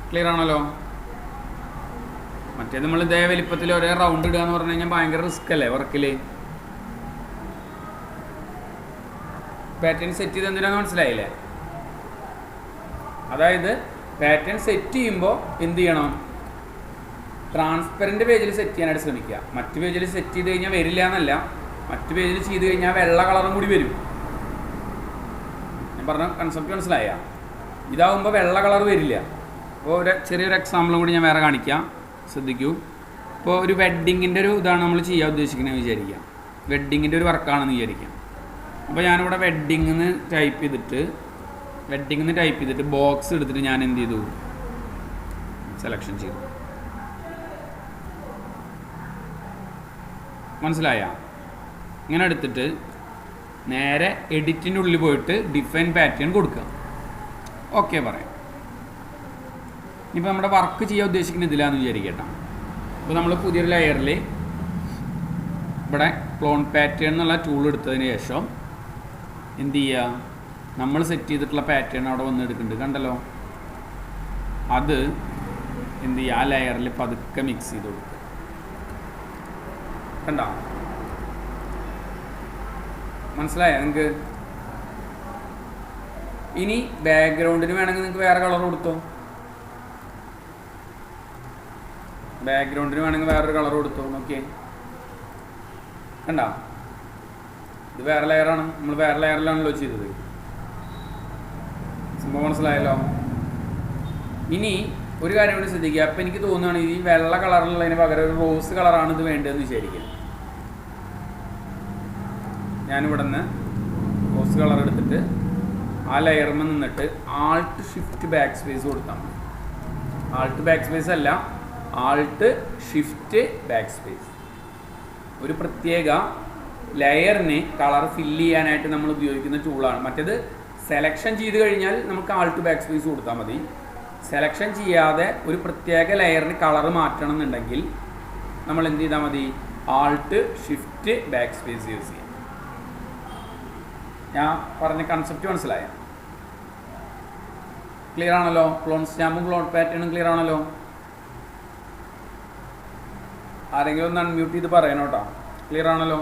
ക്ലിയർ ആണല്ലോ? മറ്റേത് നമ്മൾ ഇതേ വലിപ്പത്തിൽ ഒരേ റൗണ്ട് ഇടുക എന്ന് പറഞ്ഞു കഴിഞ്ഞാൽ ഭയങ്കര റിസ്ക് അല്ലേ വർക്കിൽ. പാറ്റേൺ സെറ്റ് ചെയ്ത് എന്തിനാന്ന് മനസ്സിലായില്ലേ? അതായത് പാറ്റേൺ സെറ്റ് ചെയ്യുമ്പോൾ എന്ത് ചെയ്യണം, ട്രാൻസ്പെറൻറ്റ് പേജിൽ സെറ്റ് ചെയ്യാനായിട്ട് ശ്രമിക്കുക. മറ്റു പേജിൽ സെറ്റ് ചെയ്ത് കഴിഞ്ഞാൽ വരില്ല എന്നല്ല, മറ്റു പേജിൽ ചെയ്ത് കഴിഞ്ഞാൽ വെള്ള കളറും കൂടി വരും. ഞാൻ പറഞ്ഞ കൺസെപ്റ്റ് മനസ്സിലായ? ഇതാവുമ്പോൾ വെള്ള കളർ വരില്ല. അപ്പോൾ ഒരു ചെറിയൊരു എക്സാമ്പിളും കൂടി ഞാൻ വേറെ കാണിക്കാം, ശ്രദ്ധിക്കൂ. ഇപ്പോൾ ഒരു വെഡ്ഡിങ്ങിൻ്റെ ഒരു ഇതാണ് നമ്മൾ ചെയ്യാൻ ഉദ്ദേശിക്കുന്നത് വിചാരിക്കാം. വെഡ്ഡിങ്ങിൻ്റെ ഒരു വർക്കാണെന്ന് വിചാരിക്കാം. അപ്പോൾ ഞാനിവിടെ വെഡ്ഡിങ്ങിന്ന് ടൈപ്പ് ചെയ്തിട്ട് ബോക്സ് എടുത്തിട്ട് ഞാൻ എന്ത് ചെയ്തു, സെലക്ഷൻ ചെയ്തു. മനസ്സിലായ? ഇങ്ങനെ എടുത്തിട്ട് നേരെ എഡിറ്റിൻ്റെ ഉള്ളിൽ പോയിട്ട് ഡിഫൈൻ പാറ്റേൺ കൊടുക്കുക. ഓക്കെ പറയാം. ഇപ്പോൾ നമ്മുടെ വർക്ക് ചെയ്യാൻ ഉദ്ദേശിക്കുന്ന ഇതിലാന്ന് വിചാരിക്കട്ടെ. അപ്പോൾ നമ്മൾ പുതിയൊരു ലെയറിൽ ഇവിടെ ക്ലോൺ പാറ്റേൺ എന്നുള്ള ടൂൾ എടുത്തതിന് ശേഷം എന്ത് ചെയ്യുക, നമ്മൾ സെറ്റ് ചെയ്തിട്ടുള്ള പാറ്റേൺ അവിടെ വന്ന് എടുക്കുന്നുണ്ട്, കണ്ടല്ലോ. അത് എന്ത് ചെയ്യുക, ആ ലെയറിൽ പതുക്കെ മിക്സ് ചെയ്ത് കൊടുക്കുക. കണ്ടോ? മനസ്സിലായോ നിങ്ങൾക്ക്? ഇനി ബാക്ക്ഗ്രൗണ്ടിന് വേണമെങ്കിൽ നിങ്ങൾക്ക് വേറെ കളർ കൊടുത്തോ. വേറൊരു കളർ കൊടുത്തോ. നോക്കിയേ, കണ്ടോ? ഇത് വേറെ ലെയറാണ്, നമ്മൾ വേറെ ലെയറിലാണല്ലോ ചെയ്തത്. സംഭവം മനസ്സിലായല്ലോ? ഇനി ഒരു കാര്യം കൂടി ശ്രദ്ധിക്കുക. അപ്പം എനിക്ക് തോന്നുകയാണ് ഈ വെള്ള കളറിലുള്ളതിന് പകരം ഒരു റോസ് കളറാണ് ഇത് വേണ്ടതെന്ന് വിചാരിക്കുക. ഞാനിവിടെ നിന്ന് റോസ് കളർ എടുത്തിട്ട് ആ ലെയറിൽ നിന്നിട്ട് ആൾട്ട് ഷിഫ്റ്റ് ബാക്ക് സ്പേസ് കൊടുത്താൽ മതി. ആൾട്ട് ബാക്ക് സ്പേസ് അല്ല, ആൾട്ട് ഷിഫ്റ്റ് ബാക്ക് സ്പേസ്. ഒരു പ്രത്യേക ലെയറിന് കളർ ഫില്ല് ചെയ്യാനായിട്ട് നമ്മൾ ഉപയോഗിക്കുന്ന ടൂളാണ്. മറ്റേത് സെലക്ഷൻ ചെയ്ത് കഴിഞ്ഞാൽ നമുക്ക് ആൾട്ട് ബാക്ക് സ്പേസ് കൊടുത്താൽ മതി. സെലക്ഷൻ ചെയ്യാതെ ഒരു പ്രത്യേക ലെയറിന് കളർ മാറ്റണം എന്നുണ്ടെങ്കിൽ നമ്മൾ എന്ത് ചെയ്താൽ മതി, Alt shift back space use ചെയ്യാം. ഞാൻ പറഞ്ഞ കൺസെപ്റ്റ് മനസ്സിലായ? ക്ലിയർ ആണല്ലോ? ക്ലോൺ സ്റ്റാമ്പും ക്ലോൺ പാറ്റേണും ക്ലിയർ ആണല്ലോ? ആരെങ്കിലും ഒന്ന് അൺമ്യൂട്ട് ചെയ്ത് പറയണം കേട്ടോ. ക്ലിയർ ആണല്ലോ?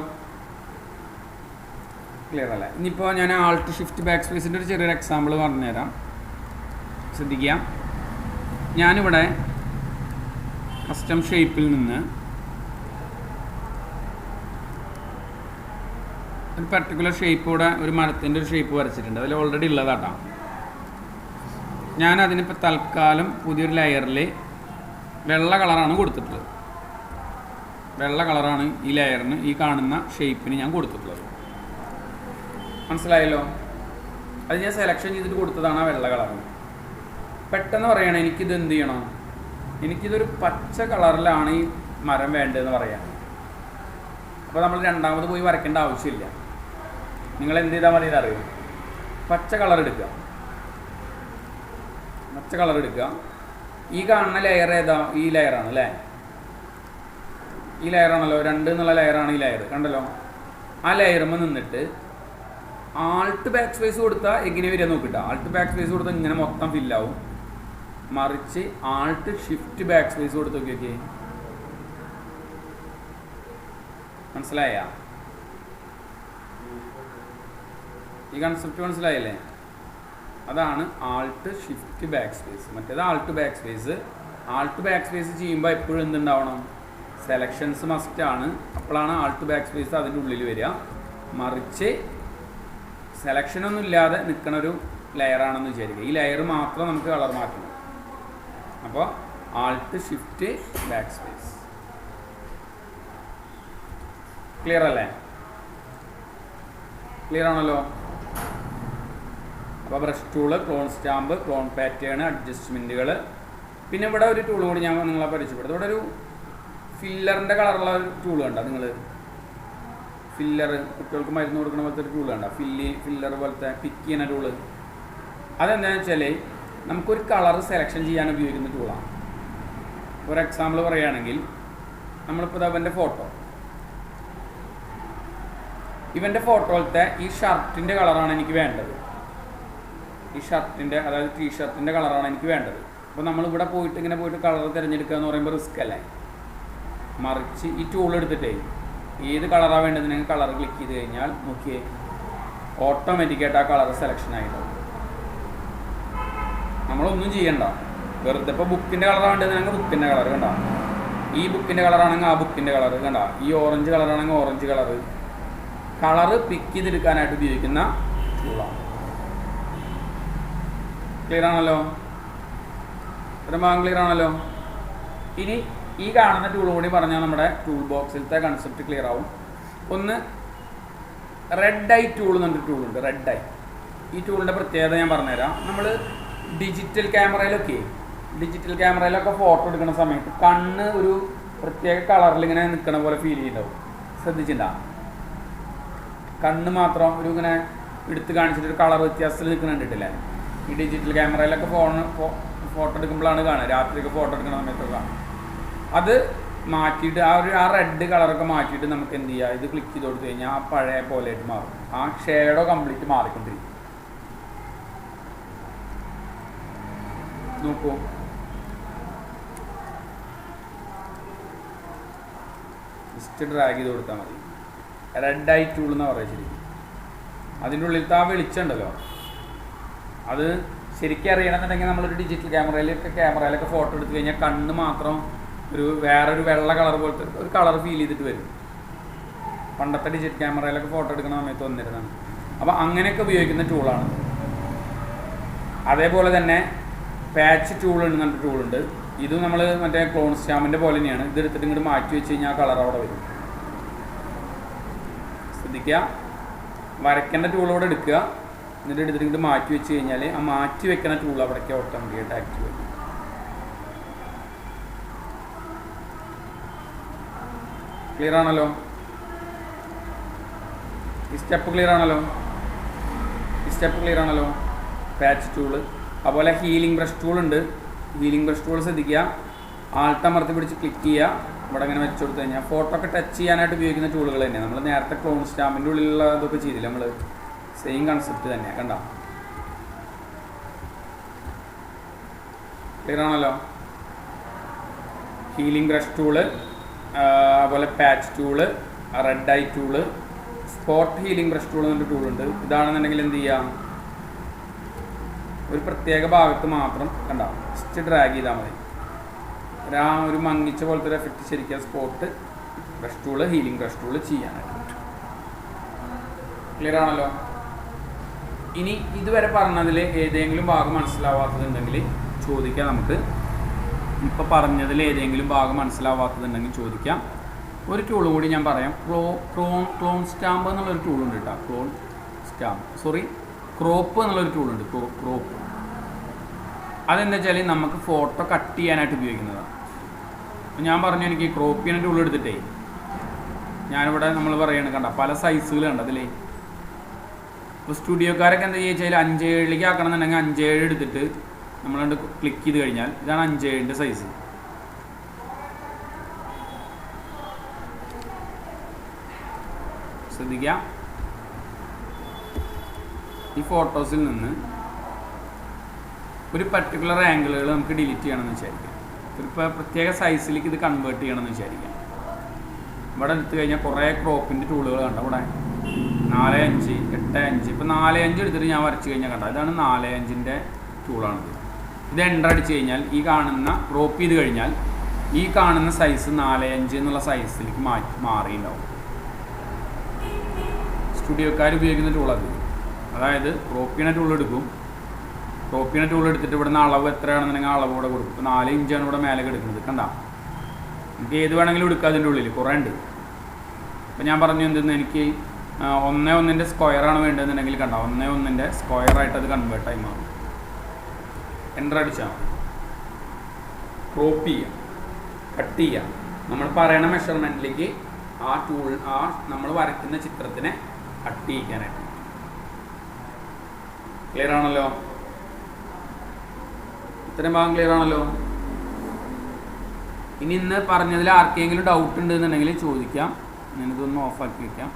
ക്ലിയർ അല്ലേ? ഇനിയിപ്പോൾ ഞാൻ ആൾട്ട് ഷിഫ്റ്റ് ബാക്ക് സ്പേസിൻ്റെ ഒരു ചെറിയൊരു എക്സാമ്പിൾ പറഞ്ഞുതരാം. ശ്രദ്ധിക്കാം. ഞാനിവിടെ കസ്റ്റം ഷേപ്പിൽ നിന്ന് ഒരു പർട്ടിക്കുലർ ഷേപ്പ് ഇവിടെ ഒരു മരത്തിൻ്റെ ഒരു ഷേപ്പ് വരച്ചിട്ടുണ്ട്. അതിൽ ഓൾറെഡി ഉള്ളതാട്ടോ. ഞാനതിനിപ്പോൾ തൽക്കാലം പുതിയൊരു ലെയറിൽ വെള്ള കളറാണ് കൊടുത്തിട്ടുള്ളത്. വെള്ള കളറാണ് ഈ ലെയറിന്, ഈ കാണുന്ന ഷേപ്പിന് ഞാൻ കൊടുത്തിട്ടുള്ളത്. മനസ്സിലായല്ലോ? അത് ഞാൻ സെലക്ഷൻ ചെയ്തിട്ട് കൊടുത്തതാണ് ആ വെള്ള കളറിന്. പെട്ടെന്ന് പറയണം എനിക്കിത് എന്ത് ചെയ്യണം, എനിക്കിതൊരു പച്ച കളറിലാണ് ഈ മരം വേണ്ടതെന്ന് പറയാം. അപ്പോൾ നമ്മൾ രണ്ടാമത് പോയി വരയ്ക്കേണ്ട ആവശ്യമില്ല. നിങ്ങൾ എന്ത് ചെയ്താൽ മതി എന്നറിയും, പച്ച കളർ എടുക്കുക. പച്ച കളർ എടുക്കുക. ഈ കാണുന്ന ലെയർ ഏതാ? ഈ ലെയറാണ് അല്ലേ? ഈ ലെയറാണല്ലോ, 2 എന്നുള്ള ലെയറാണ് ഈ ലെയർ, കണ്ടല്ലോ? ആ ലെയറുമ്പോൾ നിന്നിട്ട് ആൾട്ട് ബാക്ക് സ്പേസ് കൊടുത്താൽ എങ്ങനെ വരിക നോക്കിട്ടോ. ആൾട്ട് ബാക്ക് സ്പേസ് കൊടുത്താൽ ഇങ്ങനെ മൊത്തം ഫില്ലാവും. മറിച്ച് ആൾട്ട് ഷിഫ്റ്റ് ബാക്ക് സ്പേസ് കൊടുത്ത് നോക്കിയൊക്കെ. മനസ്സിലായ? ഈ കൺസെപ്റ്റ് മനസ്സിലായില്ലേ? അതാണ് ആൾട്ട് ഷിഫ്റ്റ് ബാക്ക് സ്പേസ്. മറ്റേത് Alt back space. Alt back space ചെയ്യുമ്പോൾ എപ്പോഴും എന്തുണ്ടാവണം? സെലക്ഷൻസ് മസ്റ്റാണ്. അപ്പോഴാണ് ആൾട്ട് ബാക്ക് സ്പേസ് അതിൻ്റെ ഉള്ളിൽ വരിക. മറിച്ച് സെലക്ഷനൊന്നും ഇല്ലാതെ നിൽക്കണൊരു ലെയറാണെന്ന് വിചാരിക്കുക. ഈ ലെയർ മാത്രം നമുക്ക് കളർ മാറ്റണം. അപ്പോൾ alt shift backspace. Clear അല്ലേ? ക്ലിയർ ആണല്ലോ? അപ്പോൾ brush tool, clone stamp, clone pattern, അഡ്ജസ്റ്റ്മെൻറ്റുകൾ. പിന്നെ ഇവിടെ ഒരു ടൂൾ കൂടി ഞാൻ നിങ്ങളെ പരിചയപ്പെടുത്തും. ഇവിടെ ഒരു ഫില്ലറിൻ്റെ കളറുള്ള ഒരു ടൂൾ കണ്ടോ നിങ്ങൾ? ഫില്ലർ, കുട്ടികൾക്ക് മരുന്ന് കൊടുക്കുന്ന പോലത്തെ ഒരു ടൂൾ കണ്ടോ? ഫില്ലർ പോലത്തെ പിക്ക് ചെയ്യുന്ന ടൂള്. അതെന്താണെന്ന് വെച്ചാൽ നമുക്കൊരു കളർ സെലക്ഷൻ ചെയ്യാൻ ഉപയോഗിക്കുന്ന ടൂളാണ്. ഒരു എക്സാമ്പിൾ പറയുകയാണെങ്കിൽ നമ്മളിപ്പോൾ ഇവൻ്റെ ഫോട്ടോ, ഇവൻ്റെ ഫോട്ടോയിലത്തെ ഈ ഷർട്ടിൻ്റെ കളറാണ് എനിക്ക് വേണ്ടത്. ഈ ഷർട്ടിൻ്റെ, അതായത് ടീഷർട്ടിൻ്റെ കളറാണ് എനിക്ക് വേണ്ടത്. അപ്പോൾ നമ്മളിവിടെ പോയിട്ട് ഇങ്ങനെ പോയിട്ട് കളർ തിരഞ്ഞെടുക്കുക എന്ന് പറയുമ്പോൾ റിസ്ക് അല്ലേ? മറിച്ച് ഈ ടൂൾ എടുത്തിട്ടേ ഏത് കളറാണ് വേണ്ടതിന് കളർ ക്ലിക്ക് ചെയ്ത് കഴിഞ്ഞാൽ നോക്കിയേ ഓട്ടോമാറ്റിക്കായിട്ട് ആ കളർ സെലക്ഷൻ ആയിട്ടുണ്ടാവും. നമ്മളൊന്നും ചെയ്യണ്ട. വെറുതെ ഇപ്പോൾ ബുക്കിൻ്റെ കളറാണ് വേണ്ടതിനെങ്കിൽ ബുക്കിൻ്റെ കളർ കണ്ട, ഈ ബുക്കിൻ്റെ കളറാണെങ്കിൽ ആ ബുക്കിൻ്റെ കളർ കണ്ട, ഈ ഓറഞ്ച് കളറാണെങ്കിൽ ഓറഞ്ച് കളറ്. കളറ് പിക്ക് ചെയ്തെടുക്കാനായിട്ട് ഉപയോഗിക്കുന്ന ടൂളാണ്. ക്ലിയർ ആണല്ലോ? ഒരു ഭാഗം ക്ലിയർ ആണല്ലോ? ഇനി ഈ കാണുന്ന ടൂൾ കൂടി പറഞ്ഞാൽ നമ്മുടെ ടൂൾ ബോക്സിലത്തെ കൺസെപ്റ്റ് ക്ലിയർ ആവും. ഒന്ന് റെഡ് ഐ ടൂൾ എന്നൊരു ടൂളുണ്ട്. റെഡ് ഐ, ഈ ടൂളിൻ്റെ പ്രത്യേകത ഞാൻ പറഞ്ഞുതരാം. നമ്മൾ ഡിജിറ്റൽ ക്യാമറയിലൊക്കെ ഫോട്ടോ എടുക്കുന്ന സമയത്ത് കണ്ണ് ഒരു പ്രത്യേക കളറിൽ ഇങ്ങനെ നിൽക്കണ പോലെ ഫീൽ ചെയ്യുന്നുണ്ടാവും. ശ്രദ്ധിച്ചിട്ടുണ്ടാവും? കണ്ണ് മാത്രം ഒരു ഇങ്ങനെ എടുത്ത് കാണിച്ചിട്ട് ഒരു കളർ വ്യത്യാസത്തിൽ നിൽക്കുന്ന കണ്ടിട്ടില്ലേ? ഈ ഡിജിറ്റൽ ക്യാമറയിലൊക്കെ ഫോട്ടോ എടുക്കുമ്പോഴാണ് കാണുക. രാത്രിയൊക്കെ ഫോട്ടോ എടുക്കുന്ന സമയത്തൊക്കെ കാണും. അത് മാറ്റിയിട്ട് ആ റെഡ് കളറൊക്കെ മാറ്റിയിട്ട് നമുക്ക് എന്ത് ചെയ്യുക, ഇത് ക്ലിക്ക് ചെയ്ത് കൊടുത്തു കഴിഞ്ഞാൽ ആ പഴയ പോലെയായിട്ട് മാറും. ആ ഷെയ്ഡോ കംപ്ലീറ്റ് മാറിക്കൊണ്ടിരിക്കും. നോക്കൂ, ജസ്റ്റ് ഡ്രാഗ് ചെയ്ത് കൊടുത്താൽ മതി. റെഡ് ഐ ടൂൾ എന്ന് പറയുക. ശരിക്കും അതിൻ്റെ ഉള്ളിലത്തെ ആ വെളിച്ചമുണ്ടല്ലോ, അത് ശരിക്കും അറിയണമെന്നുണ്ടെങ്കിൽ നമ്മളൊരു ഡിജിറ്റൽ ക്യാമറയിലൊക്കെ ഫോട്ടോ എടുത്തു കഴിഞ്ഞാൽ കണ്ണ് മാത്രം വേറൊരു വെള്ള കളർ പോലത്തെ ഒരു കളർ ഫീൽ ചെയ്തിട്ട് വരും. പണ്ടത്തെ ഡിജിറ്റൽ ക്യാമറയിലൊക്കെ ഫോട്ടോ എടുക്കുന്ന സമയത്ത് വന്നിരുന്നതാണ്. അപ്പോൾ അങ്ങനെയൊക്കെ ഉപയോഗിക്കുന്ന ടൂളാണ്. അതേപോലെ തന്നെ പാച്ച് ടൂൾ എന്നൊരു ടൂളുണ്ട്. ഇത് നമ്മൾ മറ്റേ ക്ലോൺ സ്റ്റാമ്പിൻ്റെ പോലെ തന്നെയാണ്. ഇതെടുത്തിട്ട് ഇങ്ങോട്ട് മാറ്റി വെച്ച് കഴിഞ്ഞാൽ ആ കളർ അവിടെ വരും. ശ്രദ്ധിക്കുക, വരയ്ക്കേണ്ട ടൂളോടെ എടുക്കുക, എന്നിട്ട് എടുത്തിട്ട് ഇങ്ങോട്ട് മാറ്റി വെച്ച് കഴിഞ്ഞാൽ ആ മാറ്റി വെക്കുന്ന ടൂൾ അവിടേക്ക് ഓട്ടോമാറ്റിക്കായിട്ട് ആക്റ്റീവ് വരും. ക്ലിയർ ആണല്ലോ? ഈ സ്റ്റെപ്പ് ക്ലിയർ ആണല്ലോ? Patch tool. അതുപോലെ ഹീലിംഗ് ബ്രഷ് ടൂൾ ഉണ്ട്. ഹീലിംഗ് ബ്രഷ് ടൂൾ ശ്രദ്ധിക്കുക, ആൾട്ടമർത്തി പിടിച്ച് ക്ലിക്ക് ചെയ്യുക, ഇവിടെ ഇങ്ങനെ വെച്ച് കൊടുത്തു കഴിഞ്ഞാൽ ഫോട്ടോ ഒക്കെ ടച്ച് ചെയ്യാനായിട്ട് ഉപയോഗിക്കുന്ന ടൂളുകൾ തന്നെയാണ്. നമ്മൾ നേരത്തെ ക്ലോൺ സ്റ്റാമ്പിൻ്റെ ഉള്ളിലുള്ള ഇതൊക്കെ ചെയ്തില്ല, നമ്മൾ സെയിം കൺസെപ്റ്റ് തന്നെയാണ്. കണ്ടോ? ക്ലിയർ ആണല്ലോ? ഹീലിംഗ് ബ്രഷ് ടൂള്, അതുപോലെ patch tool, red I tool, spot healing brush tool എന്നൊരു ടൂളുണ്ട്. ഇതാണെന്നുണ്ടെങ്കിൽ എന്ത് ചെയ്യാം, ഒരു പ്രത്യേക ഭാഗത്ത് മാത്രം കണ്ട ജസ്റ്റ് ഡ്രാഗ് ചെയ്താൽ മതി. ഒരു മങ്ങിച്ച പോലത്തെ ഒരു എഫക്റ്റ് ശരിക്കും spot brush tool, healing brush tool ചെയ്യാനായിട്ട്. ക്ലിയർ ആണല്ലോ? ഇനി ഇതുവരെ പറഞ്ഞതിൽ ഏതെങ്കിലും ഭാഗം മനസ്സിലാവാത്തതുണ്ടെങ്കിൽ ചോദിക്കാം. നമുക്ക് ഇപ്പോൾ പറഞ്ഞതിൽ ഏതെങ്കിലും ഭാഗം മനസ്സിലാവാത്തതുണ്ടെങ്കിൽ ചോദിക്കാം. ഒരു ടൂൾ കൂടി ഞാൻ പറയാം. ക്ലോൺ സ്റ്റാമ്പ് എന്നുള്ളൊരു ടൂളുണ്ട് കേട്ടോ. ക്രോപ്പ് എന്നുള്ളൊരു ടൂളുണ്ട്. ക്രോപ്പ് അതെന്താ വെച്ചാൽ നമുക്ക് ഫോട്ടോ കട്ട് ചെയ്യാനായിട്ട് ഉപയോഗിക്കുന്നതാണ്. അപ്പോൾ ഞാൻ പറഞ്ഞു എനിക്ക് ക്രോപ്പ് ചെയ്യുന്ന ടൂൾ എടുത്തിട്ടേ ഞാനിവിടെ നമ്മൾ പറയണത് കണ്ട പല സൈസുകൾ കണ്ട അതിലേ. ഇപ്പോൾ സ്റ്റുഡിയോക്കാരൊക്കെ എന്താ ചോദിച്ചാൽ 5:7 ആക്കണം എന്നുണ്ടെങ്കിൽ 5:7 എടുത്തിട്ട് നമ്മളണ്ട് ക്ലിക്ക് ചെയ്ത് കഴിഞ്ഞാൽ ഇതാണ് 5:7 സൈസ്. ശ്രദ്ധിക്കുക, ഈ ഫോട്ടോസിൽ നിന്ന് ഒരു പർട്ടിക്കുലർ ആംഗിളുകൾ നമുക്ക് ഡിലീറ്റ് ചെയ്യണമെന്ന് വിചാരിക്കാം. ഒരു പ്രത്യേക സൈസിലേക്ക് ഇത് കൺവേർട്ട് ചെയ്യണമെന്ന് വിചാരിക്കാം. ഇവിടെ എടുത്തു കഴിഞ്ഞാൽ കുറേ ക്രോപ്പിൻ്റെ ടൂളുകൾ കണ്ട. ഇവിടെ 4:5, 8:5. ഇപ്പോൾ 4:5 എടുത്തിട്ട് ഞാൻ വരച്ച് കഴിഞ്ഞാൽ കണ്ട ഇതാണ് 4:5 ടൂളാണിത്. ഇത് എൻ്റർ അടിച്ച് കഴിഞ്ഞാൽ ഈ കാണുന്ന ക്രോപ്പ് ചെയ്ത് കഴിഞ്ഞാൽ ഈ കാണുന്ന സൈസ് 4:5 എന്നുള്ള സൈസിലേക്ക് മാറിയിട്ടുണ്ടാവും. സ്റ്റുഡിയോക്കാർ ഉപയോഗിക്കുന്ന ടൂളത്. അതായത് ക്രോപ്പ് ചെയ്യുന്ന ടൂൾ എടുക്കും. ക്രോപ്പ് ചെയ്യുന്ന ടൂൾ എടുത്തിട്ട് ഇവിടുന്ന് അളവ് എത്രയാണെന്നുണ്ടെങ്കിൽ അളവ് ഇവിടെ കൊടുക്കും. ഇപ്പോൾ 4 ഇഞ്ചാണ് ഇവിടെ മേലെ എടുക്കുന്നത്. കണ്ട നമുക്ക് ഏത് വേണമെങ്കിലും എടുക്കുക. അതിൻ്റെ ഉള്ളിൽ കുറേ ഉണ്ട്. അപ്പോൾ ഞാൻ പറഞ്ഞു എന്തെന്ന് എനിക്ക് 1:1 സ്ക്വയറാണ് വേണ്ടതെന്നുണ്ടെങ്കിൽ കണ്ട 1:1 സ്ക്വയറായിട്ട് അത് കൺവേർട്ടായി മാറും. എൻ്റർ അടിച്ചാൽ മതി. ക്രോപ്പ് ചെയ്യാം, കട്ട് ചെയ്യാം. നമ്മൾ പറയണ മെഷർമെൻറ്റിലേക്ക് ആ ടൂൾ നമ്മൾ വരയ്ക്കുന്ന ചിത്രത്തിനെ കട്ട് ചെയ്യിക്കാനായിട്ട്. ക്ലിയർ ആണല്ലോ? ഇത്രയും ഭാഗം ക്ലിയർ ആണല്ലോ? ഇനി ഇന്ന് പറഞ്ഞതിൽ ആർക്കെങ്കിലും ഡൗട്ട് ഉണ്ടെന്നുണ്ടെങ്കിൽ ചോദിക്കാം. ഞാനിതൊന്ന് ഓഫാക്കി വയ്ക്കാം.